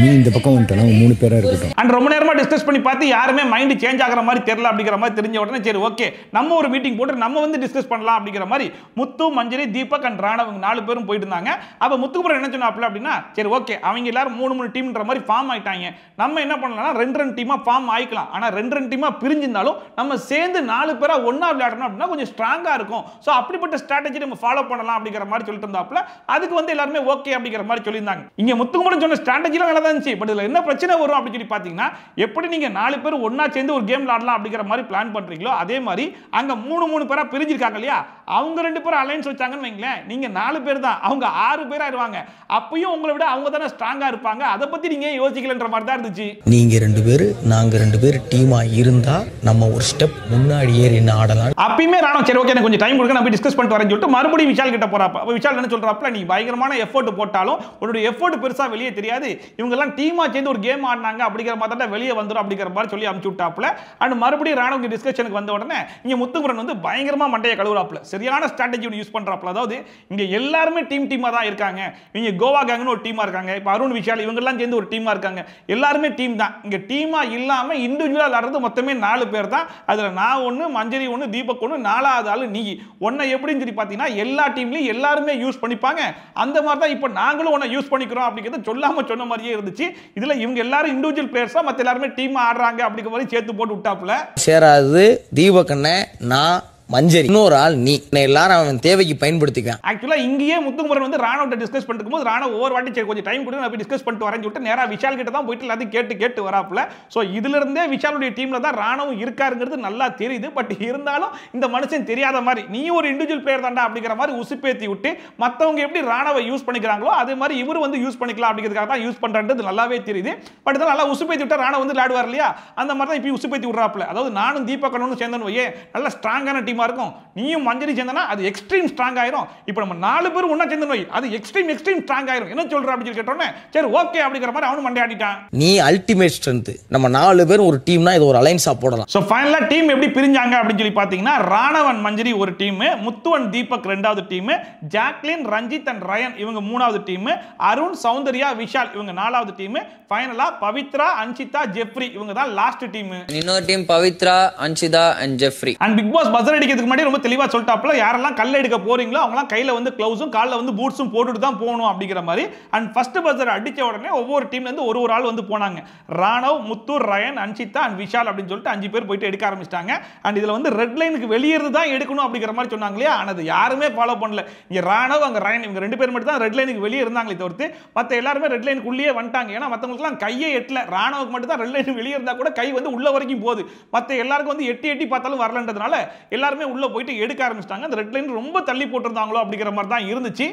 நீ இந்த பக்கம் வந்துட்டனா 3 பேரா இருக்கட்டும். அண்ட் ரொம்ப நேரமா டிஸ்கஸ் பண்ணி பார்த்து யாருமே மைண்ட் சேஞ்ச் ஆகுற மாதிரி தெரியல அப்படிங்கிற மாதிரி தெரிஞ்ச உடனே சரி ஓகே நம்ம ஒரு மீட்டிங் போட்டு நம்ம வந்து டிஸ்கஸ் பண்ணலாம் அப்படிங்கிற மாதிரி முத்து, மஞ்சரி, தீபக் அண்ட் ராணா 4 பேரும் போயிட்டு இருந்தாங்க. அப்ப முத்துக்குமார் என்ன சொன்னாப்ல அப்படின்னா சரி ஓகே அவங்க எல்லாரும் 3 டீம்ன்ற மாதிரி ஃபார்ம் ஆயிட்டாங்க, நம்ம என்ன பண்ணலாம்னா 2 டீமா ஃபார்ம் ஆயிக்கலாம், ஆனா 2 டீமா பிரிஞ்சிருந்தாலும் நம்ம சேர்ந்து 4 பேரா ஒண்ணா விளையாடணும் அப்படின்னா கொஞ்சம் ஸ்ட்ராங்கா இருக்கும், சோ அப்படிப்பட்ட ஸ்ட்ராட்டஜி நம்ம ஃபாலோ பண்ணலாம் அப்படிங்கிற மாதிரி சொல்லிட்டு இருந்தாப்ல. அதுக்கு வந்து எல்லாருமே ஓகே அப்படிங்கிற மாதிரி சொல்லியிருந்தாங்க. இங்க முத்துக்குமார் சொன்ன ஸ்ட்ராட்டஜிலாம் நல்லா தான் இருந்துச்சு, பட் இதுல என்ன பிரச்சனை வரும் அப்படின்னு சொல்லி பாத்தீங்கன்னா எப்படி நீங்க 4 பேர் ஒண்ணா சேர்ந்து ஒரு கேம் விளையாடலாம் அப்படிங்கிற மாதிரி பிளான் பண்றீங்களோ அதே மாதிரி அங்க 3 பேரா பிரிஞ்சிருக்காங்க இல்லையா, அவங்க 2 பேரும் அலைன்ஸ் வச்சாங்கன்னு வைங்களேன், நீங்க 4 பேர் தான் அவங்க 6 பேரா இருவாங்க, அப்பயும் உங்களை விட அவங்க தானே ஸ்ட்ராங்கா இருப்பாங்க, அதை பத்தி நீங்க யோசிக்கலன்ற மாதிரி தான் இருந்துச்சு. நீங்க 2 பேர் நாங்க 2 பேர் டீமா இருந்தா நம்ம ஒரு ஸ்டெப் முன்னாடி ஏறி ஆடலாம். அப்பயுமே ராணா சரி ஓகே எனக்கு கொஞ்சம் டைம் கொடுங்க நான் போய் டிஸ்கஸ் பண்ணிட்டு வரேன்னு சொல்லிட்டு மறுபடியும் விஷால் கிட்ட போறாப்ப. அப்ப விஷால் என்ன சொல்றாப்ல நீ பயங்கரமான எஃபோர்ட் போட்டாலும் உன்னோட எஃபோர்ட் பெருசா வெளியே தெரியாது, இவங்க எல்லாம் டீமா சேர்ந்து ஒரு கேம் ஆடினாங்க அப்படிங்கிற மாதிரி தான் வெளியே வந்துரும் அப்படிங்கிற மாதிரி சொல்லி அனுப்பிச்சு விட்டாப்ல. அண்ட் மறுபடியும் ராணாவுக்கு டிஸ்கஷனுக்கு வந்த உடனே இங்க முத்துக்குமரன் வந்து பயங்கரமா மண்டையை கழுவுறாப்ல, சரியான ஸ்ட்ராட்டஜி யூஸ் பண்றாப்ல. அதாவது இங்க எல்லாருமே டீமா தான் இருக்காங்க, இங்க கோவா கேங்னு ஒரு டீமா இருக்காங்க, இப்ப அருண், விஷால் இவங்க எல்லாம் சேர்ந்து ஒரு டீமா இருக்காங்க, எல்லாருமே டீம் தான், இங்க டீமா இல்லாம இண்டிவிஜுவலா விளையாடுறது மொத்தமே 4 பேர் தான், அதுல நான் ஒண்ணு, மஞ்சரி ஒண்ணு, தீபக் ஒண்ணு, 4ஆவது ஆளு நீ ஒன்ன எப்படின்னு சொல்லி பாத்தீங்கன்னா எல்லா டீம்லயும் எல்லாருமே யூஸ் பண்ணிப்பாங்க, அந்த மாதிரி தான் இப்ப நாங்களும் ஒன்ன யூஸ் பண்ணிக்கிறோம் அப்படிங்கிறது சொல்லாம சொன்ன மாதிரியே இருந்துச்சு. இதுல இவங்க எல்லாரும் இண்டிவிஜுவல் பிளேயர்ஸா மத்த எல்லாருமே டீமா ஆடுறாங்க அப்படிங்கிற மாதிரி சேர்த்து போட்டு விட்டாப்ல. சேராது தீபக் அண்ணன், நான், மஞ்சரி, இன்னொரு ஆள் நீ, எல்லாரும் அவன் தேவைக்கு பயன்படுத்திக்கலாம். ஆக்சுவலா இங்கேயே முத்துக்குமரன் வந்து ராணாவோட டிஸ்கஸ் பண்ணிட்டு இருக்கும்போது ராணா ஒவ்வொரு வாட்டி சரி கொஞ்சம் டைம் கொடுங்க நான் போய் டிஸ்கஸ் பண்ணிட்டு வரேன்னு சொல்லிட்டு நேரா விஷால் கிட்ட தான் போயிட்டு எல்லாத்தையும் கேட்டு வராப்ல. சோ இதுல இருந்தே விஷாலுடைய டீம்ல தான் ராணாவும் இருக்காருங்கிறது நல்லா தெரியுது. பட் இருந்தாலும் இந்த மனுஷன் தெரியாத மாதிரி நீ ஒரு இண்டிவிஜுவல் பிளேயர் தான்டா அப்படிங்கிற மாதிரி உசுப்பேத்தி விட்டு மத்தவங்க எப்படி ராணாவை யூஸ் பண்ணிக்கிறாங்களோ அதே மாதிரி இவரு வந்து யூஸ் பண்ணிக்கலாம் அப்படிங்கிறதுக்காக தான் யூஸ் பண்றது நல்லாவே தெரியுது. பட் இதெல்லாம் நல்லா உசுப்பேத்தி விட்டா ராணா வந்து விளையாடுவார் இல்லையா, அந்த மாதிரி தான் இப்போ உசுப்பேத்தி விடுறாப்ல. அதாவது நானும் தீபக் அண்ணனும் சேர்ந்தோன்னு வையே நல்ல ஸ்ட்ராங்கான டீமா இருக்கும், நீயும் மஞ்சரி சேர்ந்தனா அது எக்ஸ்ட்ரீம் ஸ்ட்ராங் ஆயிரும், இப்போ நம்ம 4 பேர் ஒண்ணா சேர்ந்து வை அது எக்ஸ்ட்ரீம் ஸ்ட்ராங் ஆயிரும், என்ன சொல்ற அப்படி சொல்லி கேட்டோனே சரி ஓகே அப்படிங்கிற மாதிரி அவனும் மண்டை ஆடிட்டான். நீ அல்டிமேட் ஸ்ட்ரெngth, நம்ம 4 பேர் ஒரு டீம்னா இது ஒரு அலைன்ஸா போடலாம். சோ ஃபைனலா டீம் எப்படி பிரிஞ்சாங்க அப்படின்னு சொல்லி பாத்தீங்கன்னா ராணவன் மஞ்சரி ஒரு டீம், முத்துவன் தீபக் 2வது team, Jacqueline, Ranjith and Rayan இவங்க 3வது டீம், அருண், சௌந்தர்யா, விஷால் இவங்க 4வது டீம், ஃபைனலா பவித்ரா, அன்ஷிதா, ஜெஃப்ரி இவங்க தான் லாஸ்ட் டீம். இன்னொரு team Pavithra, Anshitha and Jeffrey. And big boss buzzer அடிக்கிறதுக்கு முன்னாடி ரொம்ப தெளிவா சொல்லிட்டாப்ல யாரெல்லாம் கல்ல எடுக்க போறீங்களோ அவங்கலாம் கையில வந்து கிளவுஸும் கால்ல வந்து பூட்ஸும் போட்டுட்டு தான் போகணும் அப்படிங்கிற மாதிரி. அண்ட் ஃபர்ஸ்ட் பஸர் அடிச்ச உடனே ஒவ்வொரு டீம்ல இருந்து ஒரு ஆள் வந்து போனாங்க. ராணவ், முத்து, ரயன், அன்ஷிதா அண்ட் விஷால் அப்படின்னு சொல்லிட்டு 5 பேர் போயிட்டு எடுக்க ஆரம்பிச்சிட்டாங்க. அண்ட் இதுல வந்து ரெட் லைனுக்கு வெளியேறது தான் எடுக்கணும் அப்படிங்கிற மாதிரி சொன்னாங்க இல்லையா, ஆனா அது யாருமே ஃபாலோ பண்ணல. இங்க ராணவ் அங்க ரயன் இவங்க 2 பேர் மட்டும் தான் ரெட் லைனுக்கு வெளியே இருந்தாங்களே தவிர்த்து மத்த எல்லாருமே ரெட் லைனுக்கு உள்ளே வந்துட்டாங்க. ஏன்னா மத்தவங்களுக்கு எல்லாம் கையே எட்டல, ராணவுக்கு மட்டும் தான் ரெட் லைனுக்கு வெளியே இருந்தா கூட கை வந்து உள்ள வரைக்கும் போகுது, மத்த எல்லாருக்கும் வந்து எட்டி பார்த்தாலும் வரலன்றதுனால எல்லாருமே உள்ள போயிட்டு எடுக்க ஆரம்பிச்சிட்டாங்க. அந்த ரெட் லைன் ரொம்ப தள்ளி போட்டுருந்தாங்களோ அப்படிங்கிற மாதிரி தான் இருந்துச்சு.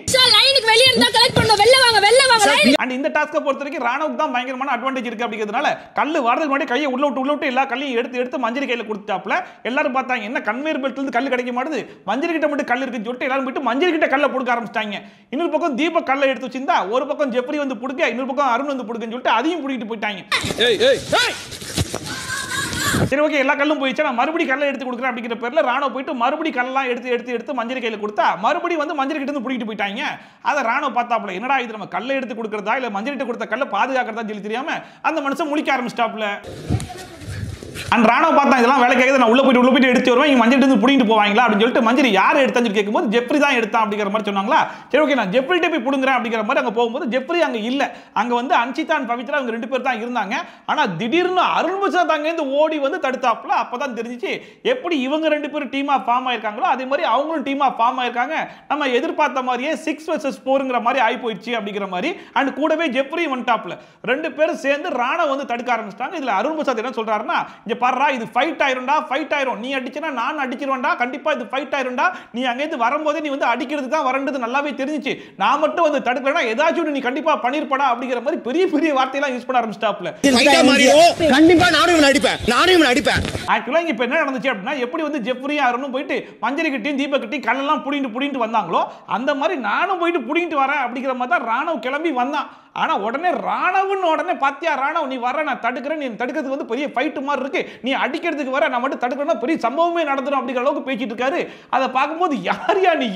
அண்ட் இந்த டாஸ்கை பொறுத்த வரைக்கும் ராணுவுக்கு தான் பயங்கரமான அட்வான்டேஜ் இருக்கு அப்படிங்கிறதுனால கல்லு வரதுக்கு முன்னாடி கையை உள்ள விட்டு எல்லா கல்லையும் எடுத்து மஞ்சரி கையில கொடுத்தாப்ல. எல்லாரும் பார்த்தாங்க என்ன கன்வேயர் பெல்ட்ல இருந்து கல்லு கிடைக்க மாட்டுது, மஞ்சரி கிட்ட மட்டும் கல் இருக்குன்னு சொல்லிட்டு எல்லாரும் போயிட்டு மஞ்சரி கிட்ட கல்லை கொடுக்க ஆரம்பிச்சிட்டாங்க. இன்னொரு பக்கம் தீபக் கல்லை எடுத்து வச்சிருந்தா ஒரு பக்கம் ஜெஃப்ரி வந்து புடுக்க, இன்னொரு பக்கம் அருண் வந்து புடுக்குன்னு சொல்லிட்டு அதையும் புடிக்கிட்டு போயிட்டாங்க. சரி ஓகே எல்லா கல்லும் போயிடுச்சு, நான் மறுபடியும் கல்லை எடுத்து கொடுக்குறேன் அப்படிங்கிற பேர்ல ராணுவ போயிட்டு மறுபடியும் கல்லெல்லாம் எடுத்து மஞ்சரி கையில கொடுத்தா மறுபடியும் வந்து மஞ்சரி கிட்ட இருந்து பிடிக்கிட்டு போயிட்டாங்க. அதை ராணுவ பார்த்தாப்புல என்னடா இது நம்ம கல்லை எடுத்து கொடுக்கறதா இல்ல மஞ்சரிட்ட கொடுத்த கல்லை பாதுகாக்கிறதா சொல்லி தெரியாம அந்த மனுஷன் முழிக்க ஆரம்பிச்சிட்டாப்ல. அந்த ராணுவ பார்த்தா இதெல்லாம் வேலை கேட்குது, நான் உள்ள போயிட்டு எடுத்து வருவேன், இங்க மஞ்சள் எடுத்து புடிங்கிட்டு போவாங்களா அப்படின்னு சொல்லிட்டு மஞ்சள் யார் எடுத்தான்னு கேட்கும்போது ஜெப்ரி தான் எடுத்தான் அப்படிங்கிற மாதிரி சொன்னாங்களா. சரி ஓகே நான் ஜெப்ரிட்ட போய் புடுங்குறேன் அப்படிங்கிற மாதிரி அங்க போகும்போது ஜெப்ரி அங்க இல்ல, அங்க வந்து அன்சிதா அண்ட் பவித்ரா அவங்க 2 பேர் தான் இருந்தாங்க. ஆனா திடீர்னு அருள்பிரசாத் அங்க இருந்து ஓடி வந்து தடுத்தாப்புல. அப்பதான் தெரிஞ்சிச்சு எப்படி இவங்க 2 பேரும் டீமா ஃபார்ம் ஆயிருக்காங்களோ அதே மாதிரி அவங்களும் டீமா ஃபார்ம் ஆயிருக்காங்க. நம்ம எதிர்பார்த்த மாதிரியே 6 vs 4ங்கிற மாதிரி ஆகி போயிடுச்சு அப்படிங்கிற மாதிரி. அண்ட் கூடவே ஜெப்ரி வந்துட்டாப்ல. 2 பேரும் சேர்ந்து ராணா வந்து தடுக்க ஆரம்பிச்சிட்டாங்க. இதுல அருள்பிரசாத் என்ன சொல்றாருன்னா, இங்க பாருடா இது ஃபைட் ஆயிரும்டா, ஃபைட் ஆயிரும், நீ அடிச்சனா நான் அடிச்சிருவேன்டா, கண்டிப்பா இது ஃபைட் ஆயிரும்டா, நீ அங்க இருந்து வரும்போதே நீ வந்து அடிக்கிறதுக்கு தான் வரன்றது நல்லாவே தெரிஞ்சிச்சு, நான் மட்டும் வந்து தடுக்கலனா ஏதாச்சும் நீ கண்டிப்பா பண்ணிருப்படா அப்படிங்கிற மாதிரி பெரிய பெரிய வார்த்தையெல்லாம் யூஸ் பண்ண ஆரம்பிச்சிட்டாப்ல. கண்டிப்பா நானும் இவனை அடிப்பேன். ஆக்சுவலா இங்க இப்ப என்ன நடந்துச்சு அப்படின்னா, எப்படி வந்து ஜெப்ரி அருணும் போயிட்டு மஞ்சரி கிட்டையும் தீபக் கிட்டையும் கல்லெல்லாம் புடிங்கிட்டு வந்தாங்களோ அந்த மாதிரி நானும் போயிட்டு புடிங்கிட்டு வரேன் அப்படிங்கிற மாதிரி தான் ராணவ் கிளம்பி வந்தான். ஆனா உடனே பாத்தியா ராணவ் நீ வர நான் தடுக்கிறேன், நீ தடுக்கிறதுக்கு வந்து பெரிய ஃபைட் மாதிரி இருக்கு, நீ அடிக்கிறதுக்கு வர நான் மட்டும் தடுக்கிறேன்னா பெரிய சம்பவமே நடந்துடும் அப்படிங்கிற அளவுக்கு பேசிட்டு இருக்காரு. அதை பார்க்கும்போது யாரியா நீ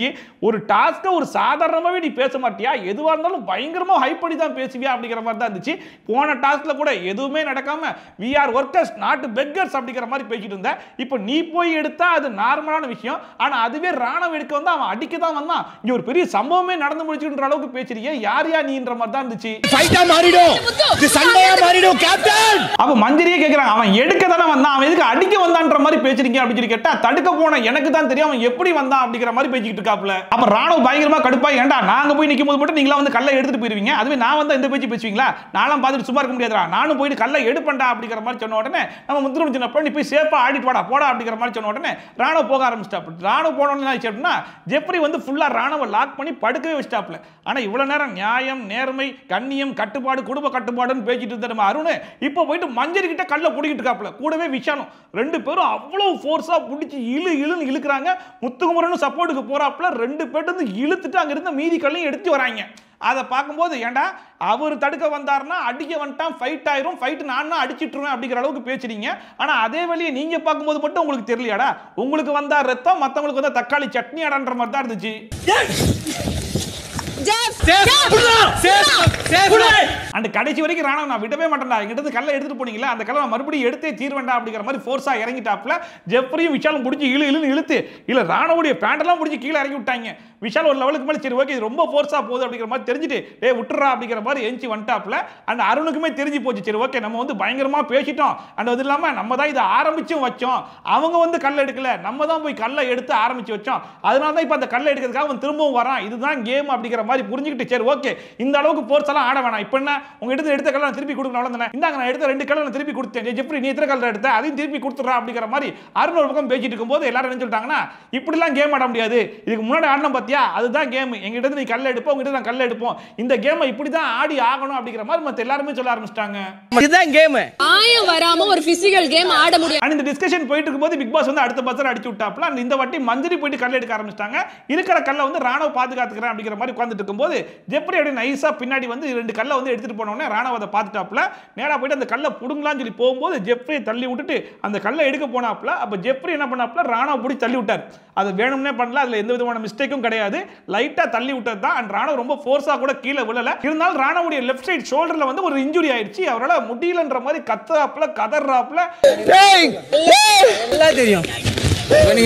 ஒரு டாஸ்க ஒரு சாதாரணமாவே நீ பேச மாட்டியா, எதுவா இருந்தாலும் பயங்கரமா ஹைப் பண்ணி தான் பேசுவியா அப்படிங்கிற மாதிரி தான் இருந்துச்சு. போன டாஸ்க்ல கூட எதுவுமே நடக்காம we are workers not beggars அப்படிங்கிற மாதிரி பேசிட்டு இருந்த. இப்போ நீ போய் எடுத்தா அது நார்மலான விஷயம், ஆனா அதுவே ராணவ் எடுக்க வந்து அவன் அடிக்க தான் வந்தான், இங்க ஒரு பெரிய சம்பவமே நடந்து முடிச்சுன்ற அளவுக்கு பேசுறீங்க, யாரியா நீன்ற மாதிரி தான் இருந்துச்சு. ஃபைட்டா மாறிடும், இது சண்டையா மாறிடும் கேப்டன். அப்ப மஞ்சரியே கேக்குறாங்க, அவன் எடுக்க தானே வந்தான், அவன் எதுக்கு அடிக்க வந்தான்ற மாதிரி பேசுறீங்க அப்படின்னு சொல்லி கேட்டா, தடுக்க போன எனக்கு தான் தெரியும் அவன் எப்படி வந்தான் அப்படிங்கிற மாதிரி பேசிக்கிட்டு இருக்காப்ல. அப்ப ராணுவ பயங்கரமா கடுப்பா, ஏண்டா நாங்க போய் நிக்கும் போது மட்டும் நீங்களா வந்து கல்லை எடுத்துட்டு போயிருவீங்க, அதுவே நான் வந்து இந்த பேச்சு பேசுவீங்களா, நானும் பார்த்துட்டு சும்மா இருக்க முடியாதுடா, நானும் போயிட்டு கல்லை எடுப்பேன்டா அப்படிங்கிற மாதிரி சொன்ன உடனே நம்ம முத்துரும் சின்னப்ப நீ போய் சேஃபா ஆடிட்டு வாடா போடா அப்படிங்கிற மாதிரி சொன்ன உடனே ராணுவ போக ஆரம்பிச்சிட்டாப்ல. ராணுவ போனோன்னு ஆச்சு அப்படின்னா ஜெப்ரி வந்து ஃபுல்லா ராணுவ லாக் பண்ணி படுக்கவே வச்சிட்டாப்ல. ஆனா இவ்வளவு நேரம் நியாயம் நேர்மை கண்ணியம் கட்டுப்பாடு குடும்ப கட்டுப்பாடுன்னு பேசிட்டு இருந்த நம்ம அருண் இப்போ போயிட்டு மஞ்சரி கிட்ட கல்ல புடிக்கிட்டு இருக்காப்ல. கூடவே விஷாலும் 2 பேரும் அவ்வளவு ஃபோர்ஸா புடிச்சு இழுன்னு இழுக்குறாங்க. முத்துக்குமரனும் சப்போர்ட்டுக்கு போறாப்ல. 2 பேர் வந்து இழுத்துட்டு அங்க இருந்த மீதி கல்லையும் எடுத்து வராங்க. அதை பார்க்கும்போது ஏண்டா அவர் தடுக்க வந்தாருன்னா அடிக்க வந்துட்டான், ஃபைட் ஆயிரும், ஃபைட் நான் அடிச்சிட்டுருவேன் அப்படிங்கிற அளவுக்கு பேசுறீங்க. ஆனா அதே வழியை நீங்க பார்க்கும்போது மட்டும் உங்களுக்கு தெரியலையாடா, உங்களுக்கு வந்தா ரத்தம் மத்தவங்களுக்கு வந்தா தக்காளி சட்னி ஆடான்ற மாதிரி தான் இருந்துச்சு. அந்த கடைசி வரைக்கும் ராணவ நான் விடவே மாட்டேன்டா, எங்கிட்ட கல்லை எடுத்துட்டு போனீங்களா அந்த கல்லை நான் மறுபடியும் எடுத்தே தீர்வேண்டா அப்படிங்கிற மாதிரி ஃபோர்ஸா இறங்கிட்டாப்ல. ஜெப்ரியும் விஷாலும் பிடிச்சி இழுன்னு இழுத்து இல்ல ராணவுடைய பேண்டெல்லாம் பிடிச்சி கீழே இறங்கி விட்டாங்க. விஷால் ஒரு லெவலுக்கு மேலே சரி ஓகே இது ரொம்ப ஃபோர்ஸா போகுது அப்படிங்கிற மாதிரி தெரிஞ்சுட்டு விட்டுறா அப்படிங்கிற மாதிரி எஞ்சி வந்துட்டாப்ல. அந்த அருணுக்குமே தெரிஞ்சு போச்சு, சரி ஓகே நம்ம வந்து பயங்கரமா பேசிட்டோம், அண்ட் அது இல்லாம நம்ம தான் இதை ஆரம்பிச்சும் வச்சோம், அவங்க வந்து கல்லை எடுக்கல நம்ம தான் போய் கல்லை எடுத்து ஆரம்பிச்சு வச்சோம், அதனால தான் இப்போ அந்த கல்லை எடுக்கிறதுக்காக அவன் திரும்பவும் வரான், இதுதான் கேம் அப்படிங்கிற மாதிரி புரிஞ்சுக்கிட்டு சரி ஓகே இந்த அளவுக்கு ஃபோர்ஸ் எல்லாம் ஆட வேணாம், இப்போ என்ன உங்க எடுத்த கல்லை நான் திருப்பி கொடுக்கணும் அவ்வளவுதானே, இந்தாங்க நான் எடுத்த 2 கல்லை நான் திருப்பி கொடுத்தேன், ஜெப்ரி நீ எத்தனை கல்லை எடுத்த அதையும் திருப்பி கொடுத்துறா அப்படிங்கிற மாதிரி அருண் ஒரு பக்கம் பேசிட்டு இருக்கும்போது எல்லாரும் என்ன சொல்லிட்டாங்கன்னா, இப்படிலாம் கேம் ஆட முடியாது, இதுக்கு முன்னாடி ஆடணும் பார்த்தியா அதுதான் கேம், எங்கிட்ட நீ கல்லை எடுப்போம் உங்ககிட்ட நான் கல்லை எடுப்போம், இந்த கேமை இப்படி தான் ஆடி ஆகணும் அப்படிங்கிற மாதிரி மத்த எல்லாருமே சொல்ல ஆரம்பிச்சிட்டாங்க. இதுதான் கேம், ஆயம் வராம ஒரு பிசிக்கல் கேம் ஆட முடியாது. அந்த டிஸ்கஷன் போயிட்டு இருக்கும்போது பிக் பாஸ் வந்து அடுத்த பஸ்ஸர் அடிச்சு விட்டாப்ல. இந்த வாட்டி மஞ்சரி போயிட்டு கல்லை எடுக்க ஆரம்பிச்சிட்டாங்க. இருக்கிற கல்லை வந்து ராணுவ பாதுகாத்துக்கிறேன் அப்படிங்கிற மாதிரி உட்கார்ந்துட்டு இருக்கும்போது ஜெப்ரி அப்படியே நைஸா பின்னாடி வந்து 2 கல்லை வந்து எடுத்துட்டு போனோடனே ராணுவ அதை பார்த்துட்டாப்ல. நேரா போயிட்டு அந்த கல்லை புடுங்கலாம்னு சொல்லி போகும்போது ஜெப்ரியை தள்ளி விட்டுட்டு அந்த கல்லை எடுக்க போனாப்ல. அப்ப ஜெப்ரி என்ன பண்ணாப்ல, ராணுவ பிடிச்சி தள்ளி விட்டார். அது வேணும்னே பண்ணல, அதுல எந்த விதமான மிஸ்டேக்கும் கிடையாது, லைட்டா தள்ளி விட்டது தான். அண்ட் ராணுவ ரொம்ப ஃபோர்ஸா கூட கீழே விழல, இருந்தாலும் ராணுவுடைய லெஃப்ட் சைடு ஷோல்டர்ல வந்து ஒரு இன்ஜுரி ஆயிடுச்சு. அவரால் முடியலன்ற மாதிரி கத்துறாப்ல கதறாப்ல. நல்லா தெரியும்,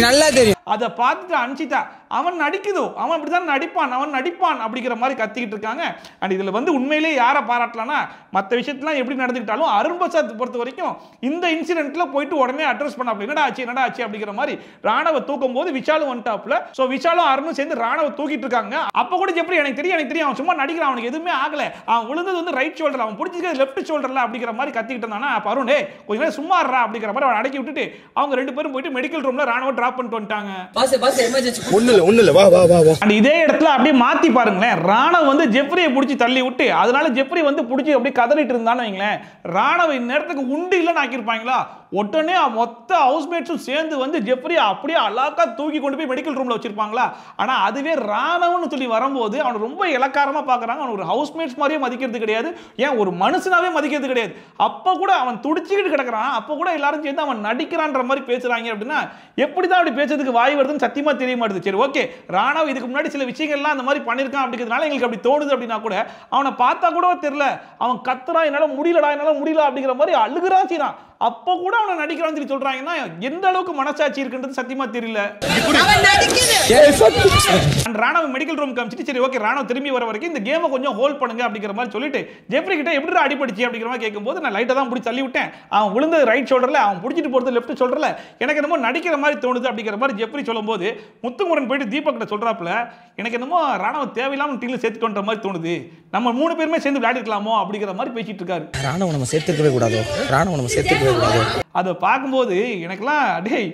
நல்லா தெரியும். அதை பார்த்துட்டு அன்சிதா அவன் நடிக்குதோ அவன் அப்படிதான் நடிப்பான் அவன் நடிப்பான் அப்படிங்கிற மாதிரி கத்திக்கிட்டு இருக்காங்க. அண்ட் இதுல வந்து உண்மையிலேயே யாரை பாராட்டலாம்னா, மற்ற விஷயத்தெல்லாம் எப்படி நடந்துக்கிட்டாலும் அருண் பிரசாத் பொறுத்த வரைக்கும் இந்த இன்சிடென்ட்ல போயிட்டு உடனே அட்ரஸ் பண்ணாப்ல, என்னடா ஆச்சு அப்படிங்கிற மாதிரி. ராணுவ தூக்கும் போது விஷாலும் வந்துட்டாப்ல. சோ விஷாலும் அருணும் சேர்ந்து ராணுவ தூக்கிட்டு இருக்காங்க. அப்ப கூட ஜெப்ரி எனக்கு தெரியும் அவன் சும்மா நடிக்கிறான், அவனுக்கு எதுவுமே ஆகல, அவன் விழுந்தது வந்து ரைட் ஷோல்டர், அவன் பிடிச்சிருக்கிறது லெஃப்ட் ஷோல்டர்ல அப்படிங்கிற மாதிரி கத்திக்கிட்டு இருந்தானா. அப்ப அருண் கொஞ்ச நேரம் சும்மா இருறா அப்படிங்கிற மாதிரி அவன் அடக்கி விட்டுட்டு அவங்க 2 பேரும் போயிட்டு மெடிக்கல் ரூம்ல ராணுவ டிராப் பண்ணிட்டு வந்துட்டாங்க. இதே இடத்துல அப்படியே மாத்தி பாருங்களேன், ராணவ வந்து ஜெப்ரியை பிடிச்சி தள்ளி விட்டு அதனால ஜெப்ரி வந்து பிடிச்சி அப்படியே கதறிட்டு இருந்தான்னு வைங்களேன், ராணவ இந்நேரத்துக்கு உண்டு இல்லைன்னு ஆக்கியிருப்பாங்களா, உடனே மொத்த ஹவுஸ்மேட்ஸும் சேர்ந்து வந்து ஜெஃப்ரி அப்படியே அழகா தூக்கி கொண்டு போய் மெடிக்கல் ரூம்ல வச்சிருப்பாங்களா. ஆனா அதுவே ராணவன்னு சொல்லி வரும்போது அவன் ரொம்ப இலக்காரமா பாக்குறாங்க. அவன் ஒரு ஹவுஸ்மேட்ஸ் மாதிரியே மதிக்கிறது கிடையாது, ஏன் ஒரு மனுஷனாவே மதிக்கிறது கிடையாது. அப்ப கூட அவன் துடிச்சுக்கிட்டு கிடக்குறான். அப்ப கூட எல்லாரும் சேர்ந்து அவன் நடிக்கிறான்ற மாதிரி பேசுறாங்க அப்படின்னா எப்படிதான் அப்படி பேசுறதுக்கு வாய் வருதுன்னு சத்தியமா தெரிய மாட்டேது. சரி ஓகே, ராணவ் இதுக்கு முன்னாடி சில விஷயங்கள்லாம் அந்த மாதிரி பண்ணிருக்கான் அப்படிங்கிறதுனால எங்களுக்கு அப்படி தோணுது அப்படின்னா கூட அவனை பார்த்தா கூட தெரியல, அவன் கத்துறான் என்னால முடியலடா என்னால முடியல அப்படிங்கிற மாதிரி அழுகுறான் செய்றான். அப்போ கூட அவனை நடிக்கிறான்னு சொல்லி சொல்றாங்கன்னா எந்த அளவுக்கு மனசாட்சி இருக்குன்றது சத்தியமா தெரியல. ராணவ மெடிக்கல் ரூம் காமிச்சிட்டு சரி ஓகே ராணவ் திரும்பி வர வரைக்கும் இந்த கேமை கொஞ்சம் ஹோல்ட் பண்ணுங்க அப்படிங்கிற மாதிரி சொல்லிட்டு ஜெஃப்ரி கிட்ட எப்படி அடிபடிச்சு அப்படிங்கிற மாதிரி கேட்கும்போது நான் லைட்டா தான் பிடிச்சி தள்ளி விட்டேன், அவன் விழுந்தது ரைட் ஷோல்டர்ல, அவன் பிடிச்சிட்டு போறது லெஃப்ட் ஷோல்டர்ல, எனக்கு என்னமோ நடிக்கிற மாதிரி தோணுது அப்படிங்கிற மாதிரி ஜெஃப்ரி சொல்லும்போது முத்துமுரன் போயிட்டு தீபக் கிட்ட சொல்றாப்புல எனக்கு என்னமோ ராணவ தேவையில்லாம டீம்ல சேர்த்துக்கொண்ட மாதிரி தோணுது, நம்ம 3 பேருமே சேர்ந்து விளையாடிக்கலாமோ அப்படிங்கிற மாதிரி பேசிட்டு இருக்காரு. ராணவ நம்ம சேர்த்துக்கவே கூடாதோ, ராணவ நம்ம சேர்த்துக்கவே கூடாதோ. அதை பார்க்கும்போது எனக்கெல்லாம் டேய்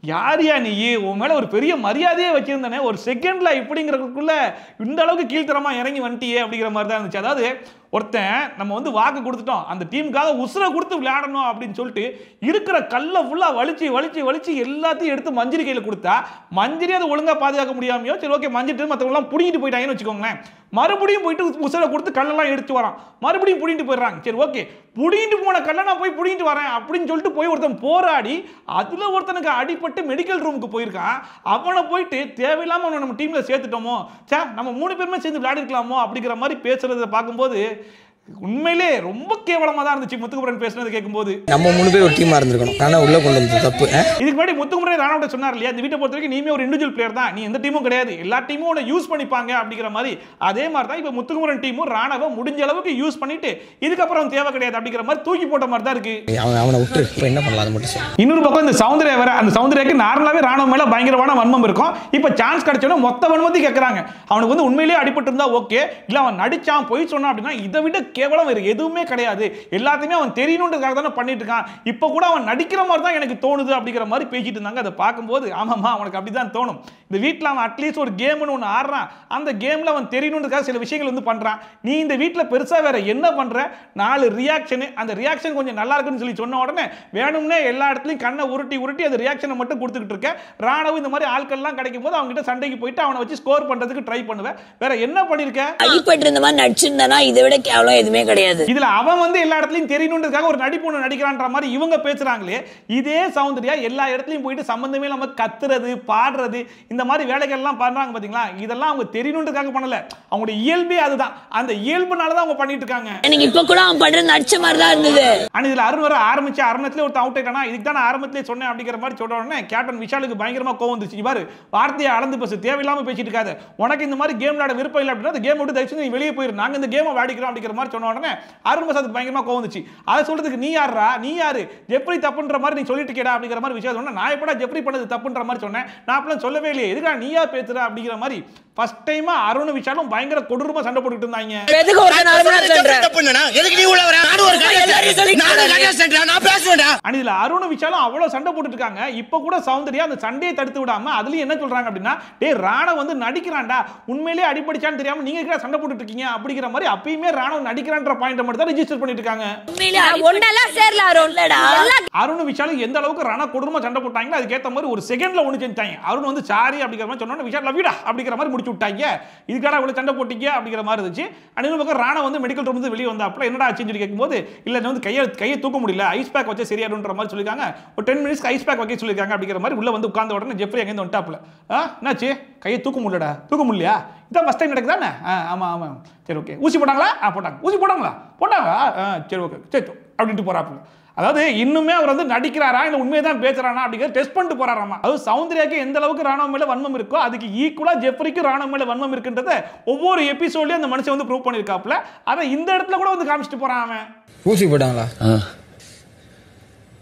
யாரியா நீ, உன் மேல ஒரு பெரிய மரியாதையே வச்சிருந்தானே, ஒரு செகண்ட்ல இப்படிங்கிறதுக்குள்ள இந்த அளவுக்கு கீழ்த்தரமா இறங்கி வந்துட்டியே அப்படிங்கிற மாதிரி தான் இருந்துச்சு. அதாவது ஒருத்தன் நம்ம வந்து வாக்கு கொடுத்துட்டோம் அந்த டீமுக்காக உசுரை கொடுத்து விளையாடணும் அப்படின்னு சொல்லிட்டு இருக்கிற கல்லை ஃபுல்லா வலிச்சு வலிச்சு வலிச்சு எல்லாத்தையும் எடுத்து மஞ்சரி கையில் கொடுத்தா மஞ்சரி அதை ஒழுங்கா பாதுகாக்க முடியாமையோ சரி ஓகே மஞ்சிட்டு மற்றவங்களாம் புடிங்கிட்டு போயிட்டாங்கன்னு வச்சுக்கோங்களேன், மறுபடியும் போயிட்டு உசுரை கொடுத்து கல்லெல்லாம் எடுத்து வரான், மறுபடியும் புடிங்கிட்டு போயிடுறாங்க. சரி ஓகே புடிங்கிட்டு போன கல்லை நான் போய் புடிங்கிட்டு வரேன் அப்படின்னு சொல்லிட்டு போய் ஒருத்தன் போராடி அதுல ஒருத்தனுக்கு அடிபட்டு மெடிக்கல் ரூமுக்கு போயிருக்கான். அவனை போயிட்டு தேவையில்லாம அவனை நம்ம டீம்ல சேர்த்துட்டோமோ, சே நம்ம 3 பேருமே சேர்ந்து விளையாடி இருக்கலாமோ அப்படிங்கிற மாதிரி பேசுறதை பார்க்கும்போது உண்மையிலே ரொம்ப கேவலமா தான் இருந்துச்சு. முத்துக்குமரன் பேசுனது கேட்கும்போது நம்ம 3 பேர் ஒரு டீமா இருந்திருக்கணும், ஆனா உள்ள கொண்டு வந்தது தப்பு. இதுக்கு முன்னாடி முத்துக்குமரன் ராணாவோட சொன்னார் இல்லையா, இந்த வீட்டை பொறுத்த வரைக்கும் நீமே ஒரு இண்டிவிஜுவல் பிளேயர் தான், நீ எந்த டீமும் கிடையாது, எல்லா டீமும் உன்னை யூஸ் பண்ணிப்பாங்க அப்படிங்கிற மாதிரி. அதே மாதிரி தான் இப்போ முத்துக்குமரன் டீமும் ராணாவை முடிஞ்ச அளவுக்கு யூஸ் பண்ணிட்டு இதுக்கப்புறம் தேவை கிடையாது அப்படிங்கிற மாதிரி தூக்கி போட்ட மாதிரி தான் இருக்கு. அவனை விட்டு இப்போ என்ன பண்ணலாம் அது மட்டும் சொல்லு. இன்னொரு பக்கம் இந்த சௌந்தர்யா வேற, அந்த சௌந்தர்யாக்கு நார்மலாவே ராணுவ மேல பயங்கரமான வன்மம் இருக்கும். இப்போ சான்ஸ் கிடைச்சோன்னா மொத்த வன்மத்தையும் கேட்கறாங்க. அவனுக்கு வந்து உண்மையிலேயே அடிபட்டு இருந்தா ஓகே, இல்ல அவன் நடிச்சான் போய் சொன்னான் அப்படின்னா இதை விட கேவலம் வேறு எதுவுமே கிடையாது. எல்லாத்தையுமே அவன் தெரியணுன்றதுக்காக தானே பண்ணிட்டு இருக்கான். இப்போ கூட அவன் நடிக்கிற மாதிரி தான் எனக்கு தோணுது அப்படிங்கிற மாதிரி பேசிட்டு இருந்தாங்க. அதை பார்க்கும்போது ஆமாமா அவனுக்கு அப்படிதான் தோணும். இந்த வீட்டில் அவன் அட்லீஸ்ட் ஒரு கேம்னு ஒன்று ஆடுறான், அந்த கேம்ல அவன் தெரியணுன்றதுக்காக சில விஷயங்கள் வந்து பண்றான். நீ இந்த வீட்டில் பெருசா வேற என்ன பண்ற, 4 ரியாக்ஷன், அந்த ரியாக்ஷன் கொஞ்சம் நல்லா இருக்குன்னு சொல்லி சொன்ன உடனே வேணும்னே எல்லா இடத்துலையும் கண்ணை உருட்டி உருட்டி அந்த ரியாக்ஷனை மட்டும் கொடுத்துக்கிட்டு இருக்க. ராணவ் இந்த மாதிரி ஆட்கள்லாம் கிடைக்கும் போது அவங்க கிட்ட சண்டைக்கு போயிட்டு அவனை வச்சு ஸ்கோர் பண்றதுக்கு ட்ரை பண்ணுவேன். வேற என்ன பண்ணிருக்க, அடிபட்டு இந்த மாதிரி நடிச்சிருந்தானா இதை விட கேவலம் எதுவுமே கிடையாது. இதுல அவன் வந்து எல்லா இடத்துலயும் தெரியணுன்றதுக்காக ஒரு நடிப்பு ஒன்று நடிக்கிறான்ற மாதிரி இவங்க பேசுறாங்களே. இதே சௌந்தர்யா எல்லா இடத்துலயும் போயிட்டு சம்பந்தமே நம்ம கத்துறது பாடுறது இந்த மாதிரி வேலைகள் எல்லாம் பண்றாங்க பாத்தீங்களா, இதெல்லாம் அவங்க தெரியணுன்றதுக்காக பண்ணல, அவங்களுடைய இயல்பே அதுதான், அந்த இயல்புனால தான் அவங்க பண்ணிட்டு இருக்காங்க. எனக்கு இப்ப கூட அவன் பண்ற நடிச்ச மாதிரி தான் இருந்தது. ஆனா இதுல அருண் வர ஆரம்பிச்சு அரங்கத்திலே ஒரு அவுட் ஆயிட்டானா, இதுக்கு தான் நான் ஆரம்பத்திலே சொன்னேன் அப்படிங்கிற மாதிரி சொல்ற உடனே கேப்டன் விஷாலுக்கு பயங்கரமா கோவம் வந்துச்சு. பாரு வார்த்தையை அளந்து பேசு, தேவையில்லாம பேசிட்டு இருக்காது, உனக்கு இந்த மாதிரி கேம் விளையாட விருப்பம் இல்லை அப்படின்னா அந்த கேம் விட்டு தயவு செஞ்சு நீ வெளியே போயிரு, நாங்க இந்த கேமை விளையாடிக்கிறோம் அப்படிங்கிற மாதிரி சொன்ன உடனே அருண் பிரசாத் பயங்கரமா கோவம் வந்துச்சு. அதை சொல்றதுக்கு நீ யாரா, நீ யாரு ஜெஃப்ரி தப்புன்ற மாதிரி நீ சொல்லிட்டு கேடா அப்படிங்கிற மாதிரி விஷயம் சொன்னா, நான் எப்படா ஜெஃப்ரி பண்ணது தப்புன்ற மாதிரி சொன்னேன், நான் அப்பலாம் சொல்லவே இல்லையே, எதுக்கா நீயா பேசுற அப்படிங்கிற மாதிரி ஃபர்ஸ்ட் டைமா அருண் விஷாலும் பயங்கர கொடூரமா சண்டை போட்டுட்டு இருந்தாங்க. எதுக்கு ஒரு தப்புனா எதுக்கு நீ உள்ள வர, நான் ஒரு நான் பேசுவேன்டா. இதுல அருண் விஷாலும் அவ்வளவு சண்டை போட்டுட்டு இருக்காங்க. இப்ப கூட சௌந்தர்யா அந்த சண்டையை தடுத்து விடாம அதுலயும் என்ன சொல்றாங்க அப்படின்னா, டேய் ராணவ் வந்து நடிக்கிறான்டா, உண்மையிலேயே அடிபடிச்சான்னு தெரியாம நீங்க கிட்ட சண்டை போட்டுட்டு இருக்கீங்க அப்படிங்கிற மாதிரி அப்பயுமே ராணவ் நடிக்கிறான்ற பாயிண்ட் மட்டும் தான் ரெஜிஸ்டர் பண்ணிட்டு இருக்காங்க. அருண் விஷாலும் எந்த அளவுக்கு ராணா கொடூரமா சண்டை போட்டாங்க அதுக்கேற்ற மாதிரி ஒரு செகண்ட்ல ஒண்ணு செஞ்சாங்க. அருண் வந்து சாரி அப்படிங்கிற மாதிரி சொன்னோட விஷால் லவ்யூடா அப்படிங்கிற மாதிரி முடிச்சு விட்டாங்க. இதுக்காக அவ்வளவு சண்டை போட்டீங்க அப்படிங்கிற மாதிரி இருந்துச்சு. இன்னொரு பக்கம் ராணா வந்து மெடிக்கல் ரூம் வந்து வெளியே வந்தாப்புல என்னடா ஆச்சுன்னு சொல்லி கேட்கும்போது இல்ல வந்து கையை தூக்க முடியல, ஐஸ் பேக் வச்சா சரியாடுன்ற மாதிரி சொல்லிருக்காங்க. ஒரு 10 மினிட்ஸ் ஐஸ் பேக் வைக்க சொல்லிருக்காங்க அப்படிங்கிற மாதிரி உள்ள வந்து உட்கார்ந்த உடனே ஜெஃப்ரி அங்க இருந்து வந்துட்டாப்புல. என்னாச்சு கையை தூக்க முடியலடா, தூக்க முடியலையா, இதான் ஃபர்ஸ்ட் டைம் நடக்குதானே, ஆமா ஆமா சரி ஓகே, ஊசி போட்டாங்களா, போட்டாங்க, ஊசி போட்டாங்களா, போட்டாங்க, சரி ஓகே சரி அப்படின்ட்டு போறாப்புல. அதாவது இன்னுமே அவர் வந்து நடிக்கிறாரா இல்ல உண்மையை தான் பேசுறானா அப்படிங்கறத டெஸ்ட் பண்ணிட்டு போறாராமா. அது சௌந்தர்யாக்கு எந்த அளவுக்கு ராணவ் மேல வன்மம் இருக்கோ அதுக்கு ஈக்குவலா ஜெஃப்ரிக்கு ராணவ் மேல வன்மம் இருக்குன்றத ஒவ்வொரு எபிசோட்லயும் அந்த மனுஷன் வந்து ப்ரூவ் பண்ணிருக்காப்ல. அதை இந்த இடத்துல கூட வந்து காமிச்சிட்டு போறான் அவன். ஊசி போட்டாங்களா,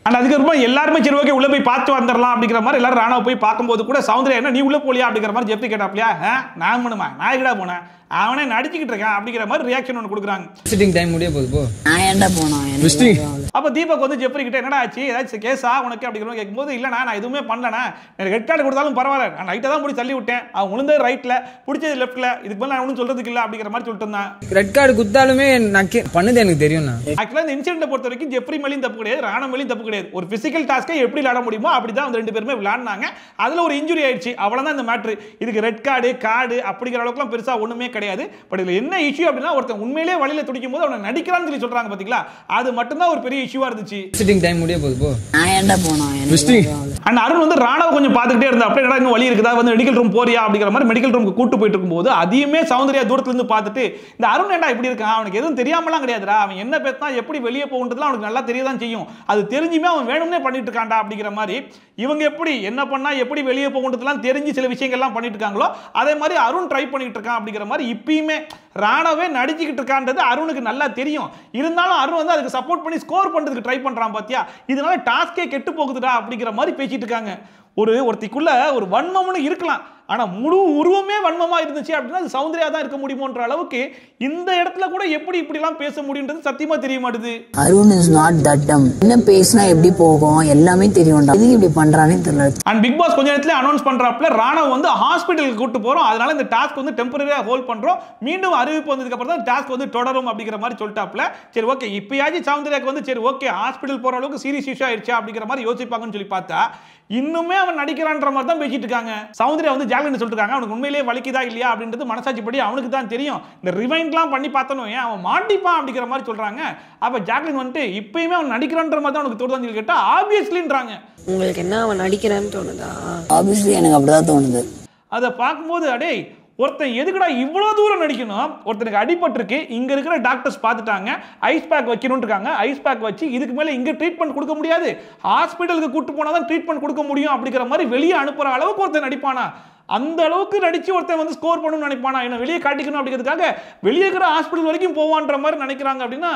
அதுக்கப்புறம் எல்லாருமே சரி ஓகே உள்ள போய் பார்த்து வந்துடலாம் அப்படிங்கிற மாதிரி எல்லாரும் ராணாவை போய் பார்க்கும்போது கூட சௌந்தர்யா என்ன நீ உள்ள போலியா அப்படிங்கிற மாதிரி ஜெஃப்ரி கேட்டாப்லையா, நான் பண்ணுமா நான் எங்கடா போனேன், அவனே நடிச்சுக்கிட்டு இருக்கான் அப்படிங்கிற மாதிரி ரியாக்ஷன் ஒன்று கொடுக்குறாங்க. விசிட்டிங் டைம் முடிய போகுது போ, நான் ஏன்டா போனேன். அப்போ தீபக் வந்து ஜெஃப்ரி கிட்ட என்னடா ஆச்சு, ஏதாச்சும் கேஸா உனக்கு அப்படிங்கிற மாதிரி கேட்கும்போது, இல்லைண்ணா நான் எதுவுமே பண்ணலண்ணா, எனக்கு ரெட் கார்டு கொடுத்தாலும் பரவாயில்ல, நான் ரைட்டை தான் பிடிச்சி தள்ளி விட்டேன், அவன் உளுந்தது ரைட்டில் பிடிச்சது லெஃப்ட்டில், இதுக்கு மேலே நான் ஒன்றும் சொல்றதுக்கு இல்லை அப்படிங்கிற மாதிரி சொல்லிட்டு இருந்தான். ரெட் கார்டு கொடுத்தாலுமே நான் பண்ணது எனக்கு தெரியும். ஆக்சுவலாக இந்த இன்சிடென்ட்டை பொறுத்த வரைக்கும் ஜெஃப்ரி மேலேயும் தப்பு கிடையாது, ராணா மேலேயும் தப்பு கிடையாது. ஒரு பிசிக்கல் டாஸ்க்கை எப்படி விளையாட முடியுமோ அப்படி தான் அந்த 2 பேருமே விளையாடினாங்க. அதில் ஒரு இன்ஜுரி ஆயிடுச்சு, அவ்வளோதான் இந்த மேட்ரு. இதுக்கு ரெட் கார்டு அப்படிங்கிற அளவுக்குலாம் பெருசாக ஒன்றுமே கிடையாது. பட் இதில் என்ன இஷ்யூ அப்படின்னா, ஒருத்தன் உண்மையிலேயே வழியில் துடிக்கும் போது அவனை நடிக்கிறான்னு சொல்லி சொல்கிறாங்க பார்த்தீங்களா, அது மட்டும்தான் ஒரு பெரிய இஷ்யூவாக இருந்துச்சு. விசிட்டிங் டைம் முடிய போகுது போ. நான் ஏன்டா போனோம் அண்ட் அருண் வந்து ராணாவை கொஞ்சம் பார்த்துக்கிட்டே இருந்தா, அப்படியே இன்னும் வழி இருக்குதா, வந்து மெடிக்கல் ரூம் போறியா அப்படிங்கிற மாதிரி மெடிக்கல் ரூமுக்கு கூட்டு போயிட்டு இருக்கும்போது அதையுமே சௌந்தர்யா தூரத்துல இருந்து பார்த்துட்டு, இந்த அருண் ஏன்டா இப்படி இருக்கான், அவனுக்கு எதுவும் தெரியாமலாம் கிடையாதுடா, அவன் என்ன பேசினா எப்படி வெளியே போகுன்றதுலாம் அவனுக்கு நல்லா தெரியதான் செய்யும், அது தெரிஞ்சுமே அவன் வேணும்னே பண்ணிட்டு இருக்கான்டா அப்படிங்கிற மாதிரி, இவங்க எப்படி என்ன பண்ணா எப்படி வெளியே போகுன்றதுலாம் தெரிஞ்சு சில விஷயங்கள்லாம் பண்ணிட்டு இருக்காங்களோ அதே மாதிரி அருண் ட்ரை பண்ணிட்டு இருக்கான் அப்படிங்கிற மாதிரி இப்பயுமே ராணாவே நடிச்சுக்கிட்டு இருக்கான்றது அருணுக்கு நல்லா தெரியும். இருந்தாலும் அருண் வந்து அதுக்கு சப்போர்ட் பண்ணி ஸ்கோர் பண்றதுக்கு ட்ரை பண்றான் பாத்தியா, இதனால டாஸ்கே கெட்டு போகுதுடா அப்படிங்கிற மாதிரி பேசிட்டு இருக்காங்க. ஒருத்திக்குள்ள ஒரு வன்மம்னு இருக்கலாம், ஆனா முழு உருவமே வன்மமா இருந்துச்சு அப்படின்னா அது சௌந்தர்யா தான் இருக்க முடியுமோன்ற அளவுக்கு இந்த இடத்துல கூட எப்படி இப்படி எல்லாம் பேச முடியும்ன்றது சத்தியமா தெரிய மாட்டுது. அருண் இஸ் நாட் தட் டம். என்ன பேசினா எப்படி போகும் எல்லாமே தெரியும்டா, இது இப்படி பண்றானே தெரியல. அண்ட் பிக் பாஸ் கொஞ்ச நேரத்துல அனௌன்ஸ் பண்றாப்ல ராணா வந்து ஹாஸ்பிடலுக்கு கூட்டு போறோம், அதனால இந்த டாஸ்க் வந்து டெம்பரரியா ஹோல்ட் பண்றோம், மீண்டும் அறிவிப்பு வந்ததுக்கு அப்புறம் தான் டாஸ்க் வந்து தொடரும் அப்படிங்கிற மாதிரி சொல்லிட்டாப்ல. சரி ஓகே, இப்பயாச்சும் சௌந்தர்யாக்கு வந்து சரி ஓகே ஹாஸ்பிடல் போற அளவுக்கு சீரியஸ் இஷ்யூ ஆயிடுச்சு அப்படிங்கிற மாதிரி யோசிப்பாங்கன்னு சொல்லி பார்த்தா இன்னுமே அவன் நடிக்கிறான்ற மாதிரி தான் பேசிட்டு இருக்காங்க. சௌந்தர்யா வந்து ஜாக்லின் சொல்லிட்டு இருக்காங்க, அவனுக்கு உண்மையிலேயே வலிக்குதா இல்லையா அப்படின்றது மனசாட்சிப்படி அவனுக்கு தான் தெரியும், இந்த ரிவைண்ட்லாம் பண்ணி பார்த்தனும் ஏன் அவன் மாட்டிப்பான் அப்படிங்கிற மாதிரி சொல்றாங்க. அப்ப ஜாக்லின் வந்துட்டு இப்பயுமே அவன் நடிக்கிறான்ற மாதிரி தான் அவனுக்கு தோணுதான்னு சொல்லி கேட்டா ஆப்வியஸ்லின்றாங்க. உங்களுக்கு என்ன அவன் நடிக்கிறான்னு தோணுதா? ஆப்வியஸ்லி எனக்கு அப்படிதான் தோணுது. அதை பார்க்கும்போது அடே ஒருத்தன் எதுக்குடா இவ்வளோ தூரம் நடிக்கணும், ஒருத்தனுக்கு அடிபட்டிருக்கு, இங்கே இருக்கிற டாக்டர்ஸ் பார்த்துட்டாங்க, ஐஸ் பேக் வைக்கணும்னு இருக்காங்க, ஐஸ் பேக் வச்சு இதுக்கு மேலே இங்கே ட்ரீட்மெண்ட் கொடுக்க முடியாது, ஹாஸ்பிட்டலுக்கு கூட்டு போனால் தான் ட்ரீட்மெண்ட் கொடுக்க முடியும் அப்படிங்கிற மாதிரி வெளியே அனுப்புகிற அளவுக்கு ஒருத்தன் நடிப்பானா, அந்த அளவுக்கு நடிச்சு ஒருத்தன் வந்து ஸ்கோர் பண்ணணும்னு நினைப்பானா, என்ன வெளியே காட்டிக்கணும் அப்படிங்கிறதுக்காக வெளியே இருக்கிற ஹாஸ்பிட்டல் வரைக்கும் போவான்ற மாதிரி நினைக்கிறாங்க. அப்படின்னா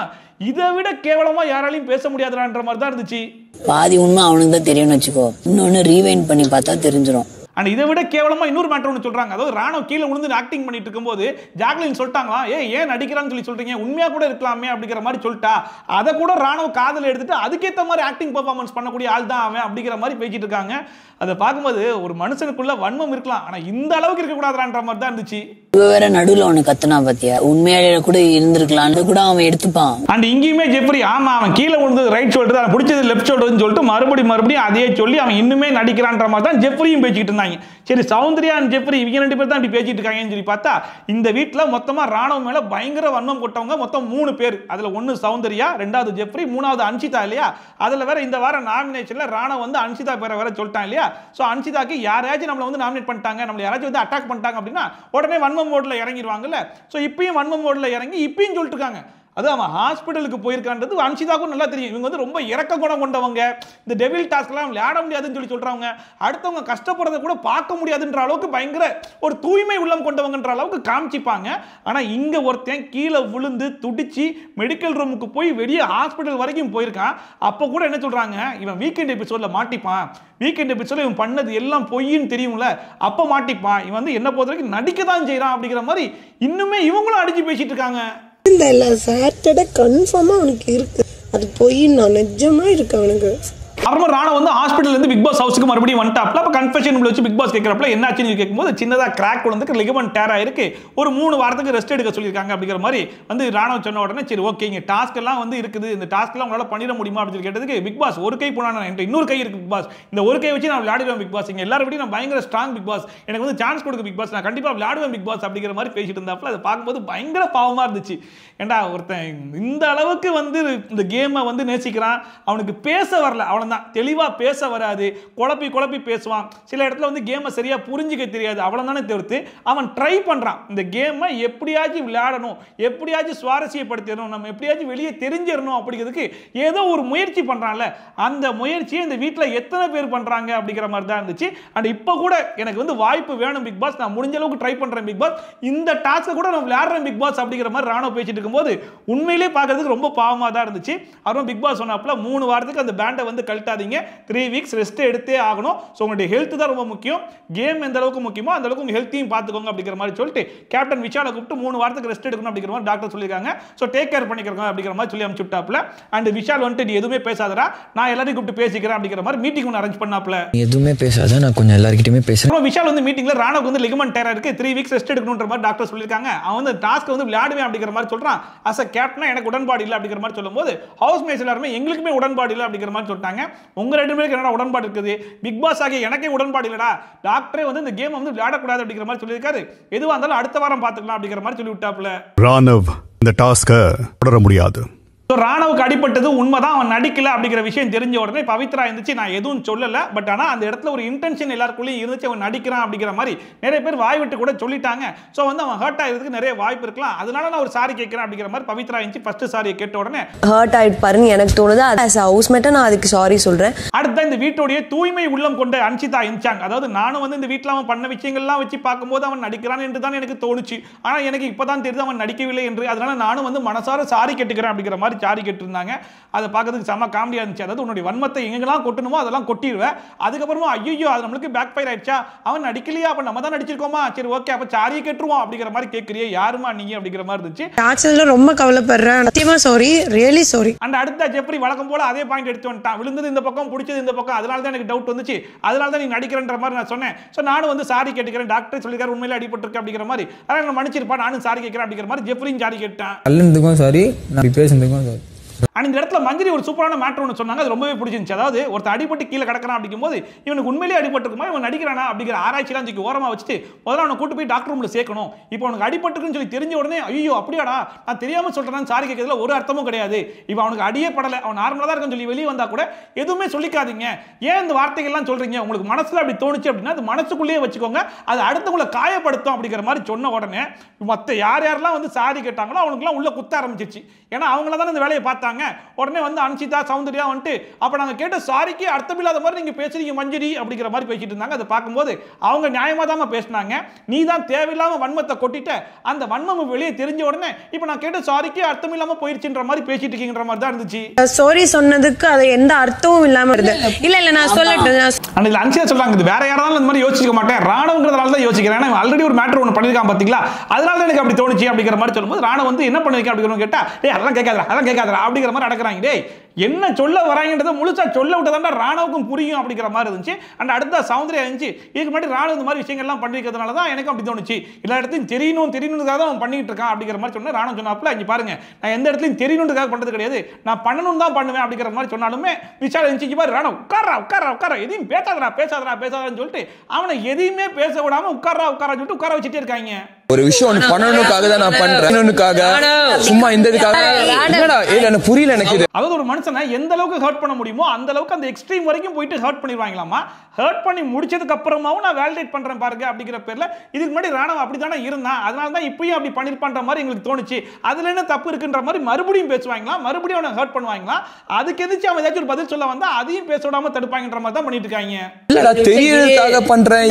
இதை விட கேவலமா யாராலையும் பேச முடியாதுன்ற மாதிரி தான் இருந்துச்சு. பாதி உண்மை அவனுக்கு தான் தெரியும்னு வச்சுக்கோ, இன்னொன்னு ரீவைண்ட் பண்ணி பார்த்தா தெரிஞ்சிடும். அண்ட் இதை விட கேவலமா இன்னொரு மேட்டர் ஒன்று சொல்றாங்க. அதாவது ராணா கீழே விழுந்து ஆக்டிங் பண்ணிட்டு இருக்கும்போது ஜாக்லின் சொல்லிட்டாங்களா, ஏன் நடிக்கிறான்னு சொல்லி சொல்றீங்க, உண்மையா கூட இருக்கலாமே அப்படிங்கிற மாதிரி சொல்லிட்டா, அதை கூட ராணா காதல் எடுத்துட்டு அதுக்கேற்ற மாதிரி ஆக்டிங் பெர்ஃபார்மன்ஸ் பண்ணக்கூடிய ஆள் தான் அவன் அப்படிங்கிற மாதிரி பேசிட்டு இருக்காங்க. அதை பார்க்கும்போது ஒரு மனுஷனுக்குள்ள வன்மம் இருக்கலாம், ஆனா இந்த அளவுக்கு இருக்கக்கூடாதுன்ற மாதிரி தான் இருந்துச்சு. வேற நடுவில் அவனு கத்துனா பாத்தியா, உண்மையாலே கூட இருந்திருக்கலாம் கூட அவன் எடுத்துப்பான். அண்ட் இங்கேயுமே ஜெஃப்ரி ஆமா அவன் கீழே விழுந்தது ரைட் ஷோல்டர், அவன் பிடிச்சது லெஃப்ட் ஷோல்டர்னு சொல்லிட்டு மறுபடியும் அதே சொல்லி அவன் இன்னுமே நடிக்கிறான்ற மாதிரி தான் ஜெஃப்ரியும் பேசிட்டு இருந்தாங்க. சரி சௌந்தர்யா அண்ட் ஜெஃப்ரி இவங்க 2 பேர் தான் இப்படி பேசிட்டு இருக்காங்கன்னு சொல்லி பார்த்தா இந்த வீட்டில் மொத்தமா ராணவ மேல பயங்கர வன்மம் கொட்டவங்க மொத்தம் 3 பேர். அதுல ஒன்னு சௌந்தர்யா, 2வது ஜெஃப்ரி, 3வது அன்ஷிதா இல்லையா. அதுல வேற இந்த வாரம் நாமினேஷன்ல ராணா வந்து அன்ஷிதா பேரை வேற சொல்லிட்டான் இல்லையா. சோ அன்ஷிதாக்கு யாராச்சும் நம்மள வந்து நாமினேட் பண்ணிட்டாங்க, நம்மள யாராச்சும் வந்து அட்டாக் பண்ணிட்டாங்க அப்படின்னா உடனே வன்மம் மோட்ல இறங்கிடுவாங்கல்ல. சோ இப்பயும் வன்மம் மோட்ல இறங்கி இப்பயும் சொல்லிட்டு இருக்காங்க. அது அவன் ஹாஸ்பிட்டலுக்கு போயிருக்கான்றது அன்ஷிதாக்கும் நல்லா தெரியும். இவங்க வந்து ரொம்ப இறக்க குணம் கொண்டவங்க, இந்த டெவில் டாஸ்க்லாம் விளையாட முடியாதுன்னு சொல்லி சொல்றாங்க, அடுத்தவங்க கஷ்டப்படுறத கூட பார்க்க முடியாதுன்ற அளவுக்கு பயங்கர ஒரு தூய்மை உள்ளம் கொண்டவங்கன்ற அளவுக்கு காமிச்சிப்பாங்க. ஆனா இங்க ஒருத்தன் கீழே விழுந்து துடிச்சு மெடிக்கல் ரூமுக்கு போய் வெளியே ஹாஸ்பிட்டல் வரைக்கும் போயிருக்கான். அப்போ கூட என்ன சொல்றாங்க, இவன் வீக்கெண்ட் எபிசோட்ல மாட்டிப்பான், வீக்கெண்ட் எபிசோட்ல இவன் பண்ணது எல்லாம் பொய்ன்னு தெரியும்ல, அப்ப மாட்டிப்பான், இவன் வந்து என்ன பொறுத்த வரைக்கும் நடிக்க தான் செய்யறான் அப்படிங்கிற மாதிரி இன்னுமே இவங்களும் அடிச்சு பேசிட்டு இருக்காங்க. இந்த சாட்டர்டே கன்ஃபார்மா அவனுக்கு இருக்கு, அது போய் நான் நிஜமா இருக்கு அவனுக்கு. அப்புறமா ராணா வந்து ஹாஸ்பிட்டல் இருந்து பிக் பாஸ் ஹவுஸ்க்கு மறுபடியும் வந்துட்டாப்ல. அப்ப கன்ஃபெஷன் ரூம்ல வச்சு பிக் பாஸ் கேக்குறப்பல என்னாச்சுன்னு கேட்கும்போது சின்னதா கிராக் விழுந்து லிகமெண்ட் டேர் ஆயிருக்கு, ஒரு 3 வாரத்துக்கு ரெஸ்ட் எடுக்க சொல்லியிருக்காங்க அப்படிங்கிற மாதிரி வந்து ராணா சொன்ன உடனே சரி ஓகே இங்க டாஸ்க் எல்லாம் வந்து இருக்குது, இந்த டாஸ்க் எல்லாம் உங்களால பண்ணிட முடியுமா அப்படின்னு கேட்டதுக்கு பிக் பாஸ் ஒரு கை போனா இன்னொரு கை இருக்கு பிக் பாஸ், இந்த ஒரு கை வச்சு நான் விளையாடுவேன் பிக் பாஸ், இங்க எல்லாரும் விட நான் பயங்கர ஸ்ட்ராங் பிக் பாஸ், எனக்கு வந்து சான்ஸ் கொடுக்க பிக் பாஸ், நான் கண்டிப்பா விளையாடுவேன் பிக் பாஸ் அப்படிங்கிற மாதிரி பேசிட்டு இருந்தாப்ல. அதை பார்க்கும்போது பயங்கர பாவமா இருந்துச்சு. ஏண்டா ஒருத்தன் இந்த அளவுக்கு வந்து இந்த கேமை வந்து நேசிக்கிறான், அவனுக்கு பேச வரல, அவ்வளவுதான், தெளிவா பேச வராது, குழப்பி பேசுவான், சில இடத்துல வந்து கேமை சரியா புரிஞ்சிக்க தெரியாது, அவ்வளவுதானே தவிர்த்து அவன் ட்ரை பண்றான் இந்த கேமை எப்படியாச்சும் விளையாடணும், எப்படியாச்சும் சுவாரஸ்யப்படுத்திடணும், நம்ம எப்படியாச்சும் வெளியே தெரிஞ்சிடணும் அப்படிங்கிறதுக்கு ஏதோ ஒரு முயற்சி பண்றான்ல, அந்த முயற்சியை இந்த வீட்டில் எத்தனை பேர் பண்றாங்க அப்படிங்கிற மாதிரி தான் இருந்துச்சு. அண்ட் இப்போ கூட எனக்கு வந்து வாய்ப்பு வேணும் பிக் பாஸ், நான் முடிஞ்ச அளவுக்கு ட்ரை பண்றேன் பிக் பாஸ், இந்த டாஸ்க்கை கூட நான் விளையாடுறேன் பிக் பாஸ் அப்படிங்கிற மாதிரி ராணா பேசிட்டு இருக்கும்போது உண்மையிலேயே பார்க்கறதுக்கு ரொம்ப பாவமாக தான் இருந்துச்சு. அப்புறம் பிக் பாஸ் சொன்னாப்ல 3 வாரத்துக்கு அந்த பேண்டை வந்து கழட்டி கழட்டாதீங்க. 3 வீக்ஸ் ரெஸ்ட் எடுத்தே ஆகணும். ஸோ உங்களுடைய ஹெல்த் தான் ரொம்ப முக்கியம். கேம் எந்த அளவுக்கு முக்கியமோ அந்த அளவுக்கு உங்க ஹெல்த்தையும் பார்த்துக்கோங்க அப்படிங்கிற மாதிரி சொல்லிட்டு கேப்டன் விஷாலை கூப்பிட்டு 3 வாரத்துக்கு ரெஸ்ட் எடுக்கணும் அப்படிங்கிற மாதிரி டாக்டர் சொல்லியிருக்காங்க. ஸோ டேக் கேர் பண்ணிக்கிறோம் அப்படிங்கிற மாதிரி சொல்லி அனுப்பிச்சுட்டாப்ல. அண்ட் விஷால் வந்துட்டு நீ எதுவுமே பேசாதடா, நான் எல்லாரையும் கூப்பிட்டு பேசிக்கிறேன் அப்படிங்கிற மாதிரி மீட்டிங் ஒன்று அரேஞ்ச் பண்ணாப்ல. எதுவுமே பேசாத, நான் கொஞ்சம் எல்லார்கிட்டயுமே பேசுறேன். விஷால் வந்து மீட்டிங்ல ராணவுக்கு வந்து லிகமெண்ட் டயர் இருக்கு, 3 வீக்ஸ் ரெஸ்ட் எடுக்கணும்ன்ற மாதிரி டாக்டர் சொல்லியிருக்காங்க. அவன் வந்து டாஸ்க் வந்து விளையாடுவேன் அப்படிங்கிற மாதிரி சொல்றான். அஸ் அ கேப்டனா எனக்கு உடன்பாடு இல்லை அப்படிங்கிற மாதிரி சொல்லும்போது ஹவுஸ் மேட்ஸ் எல்லாருமே எங்களுக்குமே உடன்பாடு இல்லை அப்படிங்கிற மாதிரி சொல்லிட்டாங்க. உங்க 2 பேருக்கு என்னடா உடன்பாடு இருக்குது? பிக் பாஸ் ஆகிய எனக்கே உடன்பாடு இல்லடா, டாக்டரே வந்து இந்த கேம் வந்து விளையாடக்கூடாது அப்படிங்கிற மாதிரி சொல்லியிருக்காரு. எதுவாக இருந்தாலும் அடுத்த வாரம் பார்த்துக்கலாம் அப்படிங்கிற மாதிரி சொல்லி விட்டாப்ல. ராணவ் இந்த டாஸ்கை தொடர முடியாது. ராணவுக்கு அடிப்பட்டது உண்மைதான், அவன் நடிக்கல அப்படிங்கிற விஷயம் தெரிஞ்ச உடனே பவித்ரா இருந்துச்சு நான் எதுவும் சொல்லல, பட் ஆனால் அந்த இடத்துல ஒரு இன்டென்ஷன் எல்லாருக்குள்ளேயும் இருந்துச்சு, அவன் நடிக்கிறான் அப்படிங்கிற மாதிரி நிறைய பேர் வாய் விட்டு கூட சொல்லிட்டாங்க. ஸோ வந்து அவன் ஹர்ட் ஆகிறதுக்கு நிறைய வாய்ப்பு இருக்கலாம், அதனால நான் ஒரு சாரி கேட்கிறேன் அப்படிங்கிற மாதிரி பவித்ரா இருந்துச்சு. ஃபர்ஸ்ட் சாரியை கேட்ட உடனே ஹர்ட் ஆயிடுப்பாருன்னு எனக்கு தோணுது. ஆஸ் ஹவுஸ்மேட்டா நான் அதுக்கு சாரி சொல்றேன். அடுத்த இந்த வீட்டோடைய தூய்மை உள்ளம் கொண்ட அன்சிதா இருந்துச்சாங்க. அதாவது நானும் வந்து இந்த வீட்டில் அவன் பண்ண விஷயங்கள்லாம் வச்சு பார்க்கும்போது அவன் நடிக்கிறான் என்று தான் எனக்கு தோணுச்சு. ஆனால் எனக்கு இப்போதான் தெரியுது அவன் நடிக்கவில்லை என்று. அதனால நானும் வந்து மனசார சாரி கேட்டுக்கிறேன் அப்படிங்கிற மாதிரி சாரி கேட்டிருந்தாங்க. அதை பார்க்கறதுக்கு செம காமெடியா இருந்துச்சு. அதாவது உன்னுடைய வன்மத்தை எங்கெல்லாம் கொட்டணுமோ அதெல்லாம் கொட்டிடுவேன், அதுக்கப்புறமா ஐயோ அது நம்மளுக்கு பேக் ஃபயர் ஆயிடுச்சா, அவன் நடிக்கலையா, அப்ப நம்ம தான் நடிச்சிருக்கோமா, சரி ஓகே அப்ப சாரியை கேட்டுருவோம் அப்படிங்கிற மாதிரி கேட்கறியே, யாருமா நீங்க அப்படிங்கிற மாதிரி இருந்துச்சு. ஆக்சுவலா ரொம்ப கவலைப்படுறேன், சத்தியமா சாரி, ரியலி சாரி. அண்ட் அடுத்த ஜெப்ரி வழக்கம் போல அதே பாயிண்ட் எடுத்து வந்துட்டான். விழுந்தது இந்த பக்கம், பிடிச்சது இந்த பக்கம், அதனால தான் எனக்கு டவுட் வந்துச்சு, அதனால தான் நீ நடிக்கிறன்ற மாதிரி நான் சொன்னேன். ஸோ நானும் வந்து சாரி கேட்டுக்கிறேன், டாக்டர் சொல்லியிருக்காரு உண்மையிலே அடிபட்டிருக்கு அப்படிங்கிற மாதிரி, அதனால நான் மன்னிச்சிருப்பா, நானும் சாரி கேட்கிறேன் அப்படிங்கிற மாதிரி ஜெப்ரியும் சாரி கேட்டான். அல்லதுக்கும் சாரி, நான் பேசுனதுக்கும் சாரி. அண்ட் இந்த இடத்துல மஞ்சரி ஒரு சூப்பரான மேட்டர் ஒன்று சொன்னாங்க, அது ரொம்பவே பிடிச்சிருந்துச்சு. அதாவது ஒருத்தர் அடிபட்டு கீழே கிடக்கிறான் அப்படிங்கும்போது இவனுக்கு உண்மையிலேயே அடிபட்டுருக்குமா, இவன் நடிக்கிறானா அப்படிங்கிற ஆராய்ச்சிலாம் தூக்கி ஓரமாக வச்சுட்டு முதல்ல அவனை கூட்டு போய் டாக்டர் ரூமில் சேர்க்கணும். இப்போ அவனுக்கு அடிபட்டுருக்குன்னு சொல்லி தெரிஞ்ச உடனே ஐயோ அப்படியாடா நான் தெரியாமல் சொல்கிறேன் சாரி கேட்கறதுல ஒரு அர்த்தமும் கிடையாது. இப்போ அவனுக்கு அடியே படலை, அவன் நார்மலாக தான் இருக்குன்னு சொல்லி வெளியே வந்தால் கூட எதுவுமே சொல்லிக்காதீங்க. ஏன் இந்த வார்த்தைகள்லாம் சொல்கிறீங்க, உங்களுக்கு மனசில் அப்படி தோணுச்சு அப்படின்னா அது மனசுக்குள்ளேயே வச்சுக்கோங்க, அது அடுத்தவங்களை காயப்படுத்தும் அப்படிங்கிற மாதிரி சொன்ன உடனே மற்ற யாரெல்லாம் வந்து சாரி கேட்டாங்களோ அவனுக்குலாம் உள்ள குத்த ஆரம்பிச்சிருச்சு. ஏன்னா அவங்கள தானே இந்த வேலையை பார்த்தாங்க. உடனே வந்து அன்சிதா சௌந்தர்யா வந்துட்டு அப்ப நாங்க கேட்ட சாரிக்கு அர்த்தமில்லாத மாதிரி நீங்க பேசுறீங்க மஞ்சரி அப்படிங்கிற மாதிரி பேசிட்டு இருந்தாங்க. அதை பார்க்கும்போது அவங்க நியாயமா தான் பேசினாங்க. நீ தான் தேவையில்லாம வன்மத்தை கொட்டிட்ட, அந்த வன்மம் வெளியே தெரிஞ்ச உடனே இப்ப நான் கேட்ட சாரிக்கு அர்த்தம் இல்லாம போயிருச்சுன்ற மாதிரி பேசிட்டு இருக்கீங்கன்ற மாதிரி தான் இருந்துச்சு. சாரி சொன்னதுக்கு அது எந்த அர்த்தமும் இல்லாம இருக்கு. இல்ல நான் சொல்லட்டேன், அன்சிதா சொல்றாங்க இது வேற யாராலும் இந்த மாதிரி யோசிக்க மாட்டேன், ராணவங்கிறதால தான் யோசிக்கிறேன், ஆல்ரெடி ஒரு மேட்டர் ஒன்று பண்ணிருக்கான் பாத்தீங்களா, அதனால தான் எனக்கு அப்படி தோணுச்சு அப்படிங்கிற மாதிரி சொல்லும்போது ராணவ வந்து என்ன பண்ணிருக்கேன் அப்படிங்கிற கேட்டா அதெல்லாம் கேட்காதா அப்படிங்கிற மாதிரி அடக்குறாங்க. டேய் என்ன சொல்ல வராங்கன்றதை முழுசா சொல்ல விட்டதாண்டா ராணவுக்கும் புரியும் அப்படிங்கிற மாதிரி இருந்துச்சு. அண்ட் அடுத்த சௌந்தர்யா இருந்துச்சு, இதுக்கு முன்னாடி ராணவ இந்த மாதிரி விஷயங்கள்லாம் பண்ணிருக்கிறதுனால தான் எனக்கு அப்படி தோணுச்சு, எல்லா இடத்துலையும் தெரியணுன்றதுக்காக தான் அவன் பண்ணிட்டு இருக்கான் அப்படிங்கிற மாதிரி சொன்னா ராணவ சொன்னாப்ல இங்க பாருங்க நான் எந்த இடத்துலையும் தெரியணுன்றதுக்காக பண்றது கிடையாது, நான் பண்ணணும் தான் பண்ணுவேன் அப்படிங்கிற மாதிரி சொன்னாலுமே விஷால் இருந்துச்சு பாரு ராணவ உட்காரா எதையும் பேசாதடான்னு சொல்லிட்டு அவனை எதையுமே பேச விடாம உட்காரா சொல்லிட்டு உட்கார வச்சுட்டே இருக்காங்க. ஒரு விஷயம் ஒன்று பண்ணணுக்காக தான் நான் பண்றேன், சும்மா இந்த இதுக்காக புரியல எனக்கு இது. அதாவது ஒரு மனுஷனை எந்த அளவுக்கு ஹர்ட் பண்ண முடியுமோ அந்த அளவுக்கு அந்த எக்ஸ்ட்ரீம் வரைக்கும் போயிட்டு ஹர்ட் பண்ணிடுவாங்களாமா. ஹர்ட் பண்ணி முடிச்சதுக்கு அப்புறமாவும் நான் வேலிடேட் பண்றேன் பாருங்க அப்படிங்கிற பேர்ல இதுக்கு முன்னாடி ராணவ அப்படித்தானே இருந்தான், அதனால தான் இப்பயும் அப்படி பண்ணிருப்பான்ற மாதிரி எங்களுக்கு தோணுச்சு, அதுல என்ன தப்பு இருக்குன்ற மாதிரி மறுபடியும் பேசுவாங்களா, மறுபடியும் அவனை ஹர்ட் பண்ணுவாங்களா, அதுக்கு எதிர்த்து அவன் ஏதாச்சும் ஒரு பதில் சொல்ல வந்தா அதையும் பேச விடாம தடுப்பாங்கன்ற மாதிரி தான் பண்ணிட்டு இருக்காங்க. இல்லடா தெரியறதுக்காக பண்றேன்,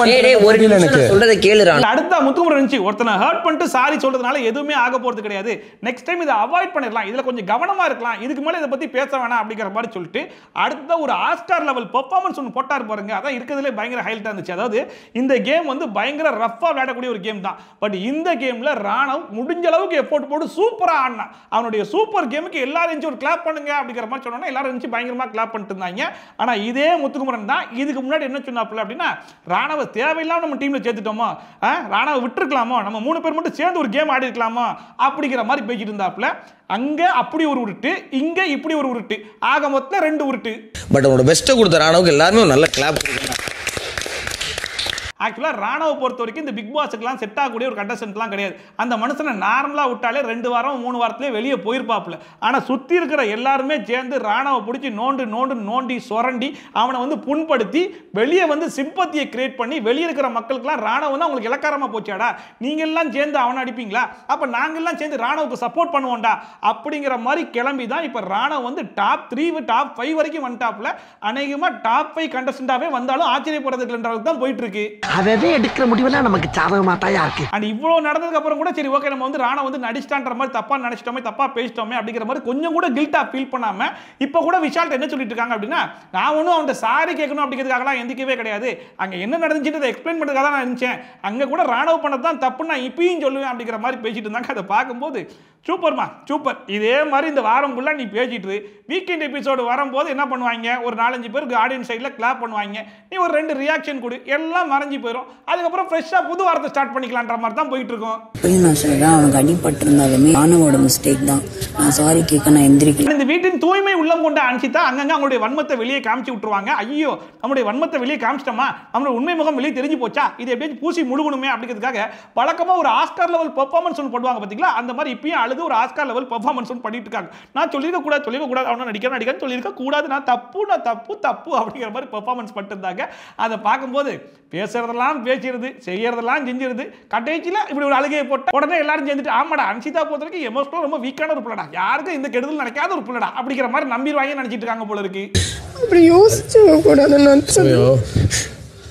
எனக்கு சொல்றத கேளுடா. அடுத்த முத்துக்குமரன் இருந்துச்சு, ஒருத்தனை ஹர்ட் பண்ணிட்டு சாரி சொல்றதுனால எதுவுமே ஆக போறது கிடையாது, நெக்ஸ்ட் டைம் இதை அவாய்ட் பண்ணிடலாம், இதுல கொஞ்சம் கவனமா இருக்கலாம், இதுக்கு மேல இதை பத்தி பேச வேணாம் அப்படிங்கிற மாதிரி சொல்லிட்டு அடுத்த ஒரு ஆஸ்கார் லெவல் பெர்ஃபார்மன்ஸ் ஒன்று போட்டார் பாருங்க, அதான் இருக்கிறதுலே பயங்கர ஹைலைட்டா இருந்துச்சு. அதாவது இந்த கேம் வந்து பயங்கர ரஃப்பா விளையாடக்கூடிய ஒரு கேம் தான், பட் இந்த கேம்ல ராணவ் முடிஞ்ச அளவுக்கு எஃபோர்ட் போட்டு சூப்பரா ஆடினான். அவனுடைய சூப்பர் கேமுக்கு எல்லாரும் ஒரு கிளாப் பண்ணுங்க அப்படிங்கிற மாதிரி சொன்னோன்னா எல்லாரும் பயங்கரமா கிளாப் பண்ணிட்டு இருந்தாங்க. ஆனா இதே முத்துக்குமரன் தான் இதுக்கு முன்னாடி என்ன சொன்னாப்ல அப்படின்னா ராணவ தேவையில்லாம நம்ம டீம்ல சேர்த்துட்டோமா, ராணவ விட்டுருக்கலாமோ, நம்ம 3 பேர் மட்டும் சேர்ந்து ஒரு கேம் ஆடி இருக்கலாமா அப்படிங்கிற மாதிரி பேசிட்டு இருந்தாப்ல. அங்க அப்படி ஒரு உருட்டு, இங்க இப்படி ஒரு உருட்டு, ஆக மொத்தம் 2 உருட்டு. பட் அவனோட பெஸ்ட்டை கொடுத்த ராணவுக்கு எல்லாருமே ஒரு நல்ல கிளாப் கொடுக்கணும். ஆக்சுவலாக ராணவ பொறுத்த வரைக்கும் இந்த பிக் பாஸுக்குலாம் செட் ஆகக்கூடிய ஒரு கண்டஸ்டன்ட்லாம் கிடையாது. அந்த மனுஷனை நார்மலாக விட்டாலே 2 வாரம் 3 வாரத்திலே வெளியே போயிருப்பாப்புல. ஆனால் சுற்றி இருக்கிற எல்லாருமே சேர்ந்து ராணவை பிடிச்சி நோண்டி சுரண்டி அவனை வந்து புண்படுத்தி வெளியே வந்து சிம்பத்தியை கிரியேட் பண்ணி வெளியே இருக்கிற மக்களுக்குலாம் ராணவ தான் அவங்களுக்கு இலக்காரமாக போச்சாடா, நீங்கள்லாம் சேர்ந்து அவனை அடிப்பீங்களா, அப்போ நாங்கள்லாம் சேர்ந்து ராணவுக்கு சப்போர்ட் பண்ணுவோம்டா அப்படிங்கிற மாதிரி கிளம்பி தான் இப்போ ராணவ வந்து டாப் 3 டாப் 5 வரைக்கும் வந்துட்டாப்புல. அநேகமாக டாப் 5 கண்டஸ்டண்டாகவே வந்தாலும் ஆச்சரியப்படுறதுக்கு தான் போயிட்டு இருக்கு. அவவே எடுக்கிற முடிவெல்லாம் நமக்கு சாதகமா தாயா இருக்கு. அண்ட் இவ்வளவு நடந்ததுக்கு அப்புறம் கூட சரி ஓகே நம்ம வந்து ராணா வந்து நடிச்சிட்டான்ற மாதிரி தப்பா நினைச்சிட்டோமே தப்பா பேசிட்டோமே அப்படிங்கிற மாதிரி கொஞ்சம் கூட கில்ட்டா ஃபீல் பண்ணாம இப்ப கூட விஷால் என்ன சொல்லிட்டு இருக்காங்க அப்படின்னா நான் ஒன்னும் அவன்கிட்ட சாரி கேட்கணும் அப்படிங்கிறதுக்காகலாம் எந்திக்கவே கிடையாது. அங்க என்ன நடந்துச்சுன்னு எக்ஸ்பிளைன் பண்றதுக்காக தான் நான் நினைச்சேன். அங்க கூட ராணவ் பண்ணதான் தப்பு நான் இப்பயும் சொல்லுவேன் அப்படிங்கிற மாதிரி பேசிட்டு இருந்தாங்க. அதை பார்க்கும்போது சூப்பர்மா சூப்பர். இதே மாதிரி இந்த வாரம் ஃபுல்லா நீ பேசிட்டு வீக்கெண்ட் எபிசோடு வரும்போது என்ன பண்ணுவாங்க, ஒரு 4-5 பேருக்கு ஆடியன்ஸ் சைடில் கிளாப் பண்ணுவாங்க, நீ ஒரு 2 ரியாக்ஷன் கொடு, எல்லாம் மறைஞ்சு போயிடும். அதுக்கப்புறம் ஃப்ரெஷ்ஷாக புது வாரத்தை ஸ்டார்ட் பண்ணிக்கலான்ற மாதிரி தான் போயிட்டு இருக்கோம். நான் சொல்றேன் அவனுக்கு அடிபட்டிருந்தாலுமே ராணவோட மிஸ்டேக் தான். நான் சாரி கேட்க நான் எந்திரிக்கல. இந்த வீட்டின் தூய்மை உள்ளம் கொண்ட அன்சிதா அங்கங்க அவங்களுடைய வன்மத்தை வெளியே காமிச்சு விட்டுருவாங்க. ஐயோ நம்மளுடைய வன்மத்தை வெளியே காமிச்சிட்டோமா, நம்மளோட உண்மை முகம் வெளியே தெரிஞ்சு போச்சா, இது எப்படியும் பூசி முழுகணுமே அப்படிங்கிறதுக்காக வழக்கமா ஒரு ஆஸ்கார் லெவல் பெர்ஃபார்மன்ஸ் ஒன்று பண்ணுவாங்க பார்த்தீங்களா, அந்த மாதிரி இப்பயும் அழுது ஒரு ஆஸ்கார் லெவல் பெர்ஃபார்மன்ஸ் ஒன்று பண்ணிட்டு இருக்காங்க. நான் சொல்லியிருக்க கூடாது அவனை நடிக்கிறேன்னு சொல்லியிருக்க கூடாது, நான் தப்பு அப்படிங்கிற மாதிரி பெர்ஃபார்மன்ஸ் பண்ணிருந்தாங்க. அதை பார்க்கும்போது பேசுறதெல்லாம் பேசுறது செய்யறதெல்லாம் செஞ்சிருது, கடைசியில் இப்படி ஒரு அழுகையை போட்ட உடனே எல்லாரும் சேர்ந்துட்டு ஆமாடா அன்சிதா பொறுத்த வரைக்கும் எமோஷனல் ரொம்ப வீக்கான ஒரு பிள்ளடா, யாருக்கும் இந்த கெடுதல் நினைக்காத ஒரு பிள்ளடா அப்படிங்கிற மாதிரி நம்பிடுவாங்க நினைச்சிட்டு இருக்காங்க போல இருக்கு. அப்படி யோசிச்சு கூடாது.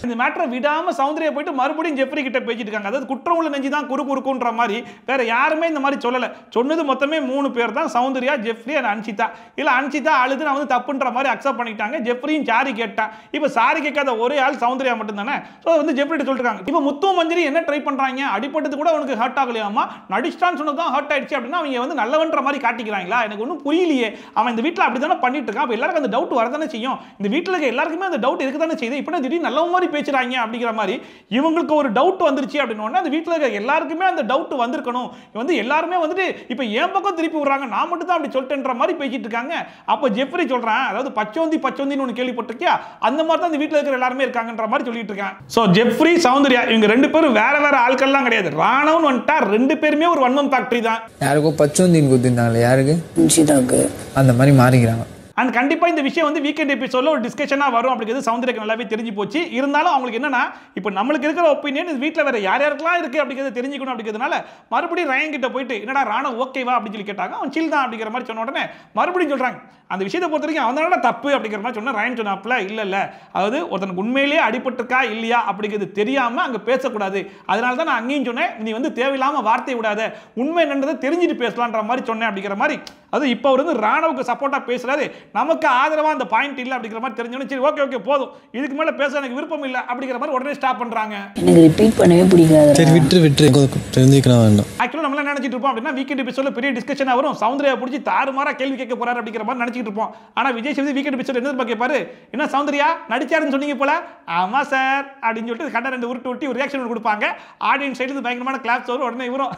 இந்த மேட்டரை விடாம சௌந்தர்யா போயிட்டு மறுபடியும் ஜெஃப்ரி கிட்ட பேசிட்டு இருக்காங்க. அதாவது குற்றம் உள்ள நெஞ்சு தான் குறுக்குன்ற மாதிரி வேற யாருமே இந்த மாதிரி சொல்லல. சொன்னது மொத்தமே 3 பேர் தான், சௌந்தர்யா, ஜெஃப்ரி அண்ட் அன்சிதா. இல்ல அன்சிதா அழுது நான் வந்து தப்புன்ற மாதிரி அக்செப்ட் பண்ணிட்டாங்க. ஜெஃப்ரியும் சாரி கேட்டான். இப்ப சாரி கேட்காத ஒரே ஆள் சௌந்தர்யா மட்டும் தானே. ஸோ வந்து ஜெஃப்ரி சொல்லிருக்காங்க. இப்ப முத்து மஞ்சரி என்ன ட்ரை பண்றாங்க, அடிப்பட்டது கூட அவனுக்கு ஹர்ட் ஆகலையாமா, நடிச்சிட்டான்னு சொன்னதான் ஹர்ட் ஆயிடுச்சு அப்படின்னா அவங்க வந்து நல்லவன்ற மாதிரி காட்டிக்கிறாங்களா, எனக்கு ஒன்றும் புரியலையே. அவன் இந்த வீட்டில் அப்படித்தானே பண்ணிட்டு இருக்கான். அப்ப எல்லாருக்கும் அந்த டவுட் வரதானே செய்யும். இந்த வீட்டில் இருக்க எல்லாருக்குமே அந்த டவுட் இருக்குதானே செய்யுது. இப்ப திடீர்னு நல்லவ மாதிரி பேசுறாங்க அப்படிங்கிற மாதிரி இவங்களுக்கு ஒரு டவுட் வந்துருச்சு அப்படின்னா அந்த வீட்டில் இருக்க எல்லாருக்குமே அந்த டவுட் வந்திருக்கணும். வந்து எல்லாருமே வந்துட்டு இப்போ என் பக்கம் திருப்பி விடுறாங்க, நான் மட்டும் தான் அப்படி சொல்லிட்டேன்ற மாதிரி பேசிட்டு இருக்காங்க. அப்போ ஜெஃப்ரி சொல்றான், அதாவது பச்சோந்தின்னு ஒன்று கேள்விப்பட்டிருக்கியா, அந்த மாதிரி தான் இந்த வீட்டில் இருக்கிற எல்லாருமே இருக்காங்கன்ற மாதிரி சொல்லிட்டு இருக்காங்க. ஸோ ஜெஃப்ரி சௌந்தர்யா இவங்க 2 பேரும் வேற ஆட்கள்லாம் கிடையாது. ராணவன் வந்துட்டா 2 பேருமே ஒரு வன்மம் ஃபேக்டரி தான். யாருக்கோ பச்சோந்தின்னு குத்திருந்தாங்களே, யாருக்கு அன்சிதாக்கு அந்த மாதிரி மாறிக்கிறாங்க. அண்ட் கண்டிப்பா இந்த விஷயம் வந்து வீக்கெண்ட் எபிசோட்ல ஒரு டிஸ்கஷனா வரும் அப்படிங்கிறது சௌந்தர்யாக்கு நல்லாவே தெரிஞ்சு போச்சு. இருந்தாலும் அவங்களுக்கு என்னன்னா இப்போ நம்மளுக்கு இருக்கிற ஒப்பீனியன் இந்த வீட்டில் வேற யாருக்கெல்லாம் இருக்கு அப்படிங்கிறத தெரிஞ்சுக்கணும் அப்படிங்கிறதுனால மறுபடியும் ரயன் கிட்ட போயிட்டு என்னடா ராணவ் ஓகேவா அப்படின்னு சொல்லி கேட்டாங்க. அவன் சில் தான் அப்படிங்கிற மாதிரி சொன்ன உடனே மறுபடியும் சொல்றாங்க அந்த விஷயத்தை பொறுத்த வரைக்கும் அவனால தப்பு அப்படிங்கிற மாதிரி சொன்னா ரயன் சொன்னாப்ல இல்ல அதாவது ஒருத்தனுக்கு உண்மையிலேயே அடிபட்டிருக்கா இல்லையா அப்படிங்கிறது தெரியாம அங்க பேசக்கூடாது. அதனால தான் நான் அங்கேயும் சொன்னேன், நீ வந்து தேவையில்லாம வார்த்தை விடாத, உண்மை என்னன்றதை தெரிஞ்சுட்டு பேசலான்ற மாதிரி சொன்னேன் அப்படிங்கிற மாதிரி. அது இப்போ அவர் வந்து ராணவுக்கு சப்போர்ட்டா பேசுறாரு, நமக்கு ஆதரவா அந்த பாயிண்ட் இல்ல அப்படிங்கிற மாதிரி தெரிஞ்சோன்னு சரி ஓகே போதும், இதுக்கு மேல பேச எனக்கு விருப்பம் இல்ல அப்படிங்கிற மாதிரி உடனே ஸ்டாப் பண்றாங்க. எனக்கு ரிப்பீட் பண்ணவே பிடிக்காது. சரி விட்டு தெரிஞ்சுக்கலாம் வேண்டாம். ஆக்சுவலா நம்ம என்ன நினைச்சிட்டு இருப்போம் அப்படின்னா வீக்கெண்ட் எபிசோட்ல பெரிய டிஸ்கஷனா வரும், சௌந்தர்யா பிடிச்சி தாறுமாறா கேள்வி கேட்க போறாரு அப்படிங்கிற மாதிரி நினைச்சிட்டு இருப்போம். ஆனா விஜய் சேதுபதி வீக்கெண்ட் எபிசோட் என்ன கேட்பாரு, என்ன சௌந்தர்யா நடிச்சாருன்னு சொன்னீங்க போல, ஆமா சார் அப்படின்னு சொல்லிட்டு கண்ட 2 உருட்டு ஒட்டி ஒரு ரியாக்ஷன் கொடுப்பாங்க. ஆடியன்ஸ் சைடுல பயங்கரமான கிளாப்ஸ் வரும். உடனே இவரும்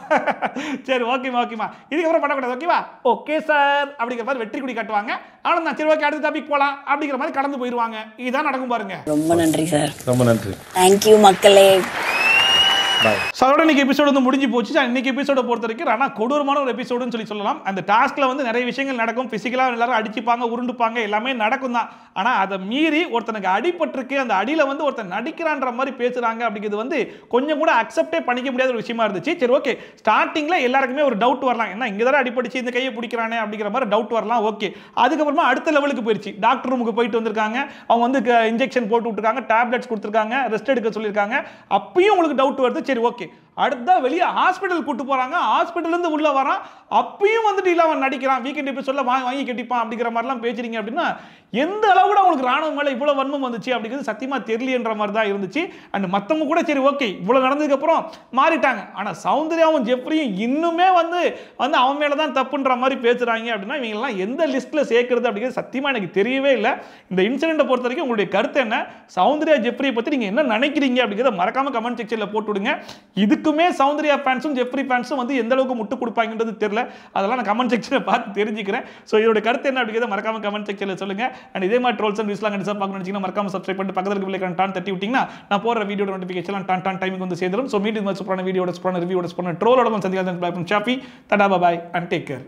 சரி ஓகேமா இதுக்கப்புறம் பண்ணக்கூடாது ஓகேவா ஓகே சார் அப்படிங்கிற மாதிரி வெற்றி கொடி காட்டுவாங்க. ஆனா நான் சரி ஓகே அடுத்த டாபிக் போலாம் அப்படிங்கிற மாதிரி கடந்து போயிருவாங்க. இதுதான் நடக்கும் பாருங்க. ரொம்ப நன்றி சார். ரொம்ப நன்றி. தேங்க்யூ மக்களே. அதோட இன்னைக்கு எபிசோடு வந்து முடிஞ்சு போச்சு. இன்னைக்கு எபிசோட பொறுத்த வரைக்கும் ஆனா கொடூரமான ஒரு எபிசோடுன்னு சொல்லலாம். அந்த டாஸ்க்ல வந்து நிறைய விஷயங்கள் நடக்கும், பிசிக்கலா எல்லாரும் அடிச்சுப்பாங்க, உருண்டுப்பாங்க, எல்லாமே நடக்கும் தான். ஆனா அதை மீறி ஒருத்தனுக்கு அடிபட்டிருக்கு, அந்த அடியில வந்து ஒருத்தன் நடிக்கிறான்ற மாதிரி பேசுறாங்க அப்படிங்கிறது வந்து கொஞ்சம் கூட அக்செப்டே பண்ணிக்க முடியாத ஒரு விஷயமா இருந்துச்சு. சரி ஓகே ஸ்டார்டிங்ல எல்லாருக்குமே ஒரு டவுட் வரலாம், என்ன இங்க தான் அடிபடிச்சு இந்த கையை பிடிக்கிறானே அப்படிங்கிற மாதிரி டவுட் வரலாம். ஓகே அதுக்கப்புறமா அடுத்த லெவலுக்கு போயிடுச்சு. டாக்டர் ரூமுக்கு போயிட்டு வந்திருக்காங்க, அவங்க வந்து இன்ஜெக்ஷன் போட்டு விட்டுருக்காங்க, டேப்லெட்ஸ் கொடுத்துருக்காங்க, ரெஸ்ட் எடுக்க சொல்லியிருக்காங்க. அப்பயும் உங்களுக்கு டவுட் வருது. சரி ஓகே அடுத்த வெளியே ஹாஸ்பிட்டல் கூட்டு போறாங்க, ஹாஸ்பிட்டல் இருந்து உள்ள வரான், அப்பயும் வந்துட்டு இல்ல அவன் நடிக்கிறான், வீக்கெண்ட் எபிசோட்ல வாங்கி கட்டிப்பான் அப்படிங்கிற மாதிரிலாம் பேசுறீங்க அப்படின்னா எந்த அளவு கூட உங்களுக்கு ராணுவம் மேல இவ்வளவு வன்மம் வந்துச்சு அப்படிங்கிறது சத்தியமா தெரியலன்ற மாதிரி தான் இருந்துச்சு. அண்ட் மத்தவங்க கூட சரி ஓகே இவ்வளவு நடந்ததுக்கு அப்புறம் மாறிட்டாங்க. ஆனா சௌந்தர்யாவும் ஜெஃப்ரியும் இன்னுமே வந்து அவன் மேலதான் தப்புன்ற மாதிரி பேசுறாங்க அப்படின்னா இவங்க எல்லாம் எந்த லிஸ்ட்ல சேர்க்கிறது அப்படிங்கிறது சத்தியமா எனக்கு தெரியவே இல்லை. இந்த இன்சிடென்ட்டை பொறுத்த வரைக்கும் உங்களுடைய கருத்து என்ன, சௌந்தர்யா ஜெஃப்ரியை பத்தி நீங்க என்ன நினைக்கிறீங்க அப்படிங்கிறத மறக்காம கமெண்ட் செக்ஷன்ல போட்டு விடுங்க. இதுக்குமே சௌந்தர்யா ஃபேன்ஸும் ஜெஃப்ரி ஃபேன்ஸும் வந்து எந்த அளவுக்கு முட்டு கொடுப்பாங்கன்றது தெரியல, அதெல்லாம் நான் கமெண்ட் செக்ஷனை பார்த்து தெரிஞ்சுக்கிறேன். ஸோ இதோட கருத்து என்ன அப்படிங்கிறத மறக்காம கமெண்ட் செக்ஷன்ல சொல்லுங்க. அண்ட் இதே மாதிரி ட்ரோல்ஸ் அண்ட் வியூஸ்லாம் கண்டிப்பாக பார்க்கணும்னு நினைச்சீங்கன்னா மறக்காம சப்ஸ்கிரைப் பண்ணிட்டு பக்கத்துல பிள்ளைக்கான டான் தட்டி விட்டீங்கன்னா நான் போற வீடியோட நோட்டிஃபிகேஷன் டான் டைமிங் வந்து சேர்ந்துடும். ஸோ மீண்டும் மாதிரி சூப்பரான வீடியோட சூப்பரான ரிவ்யூட சூப்பரான ட்ரோலோட வந்து சந்திக்கலாம். By from Shafi, Tata bye and take care.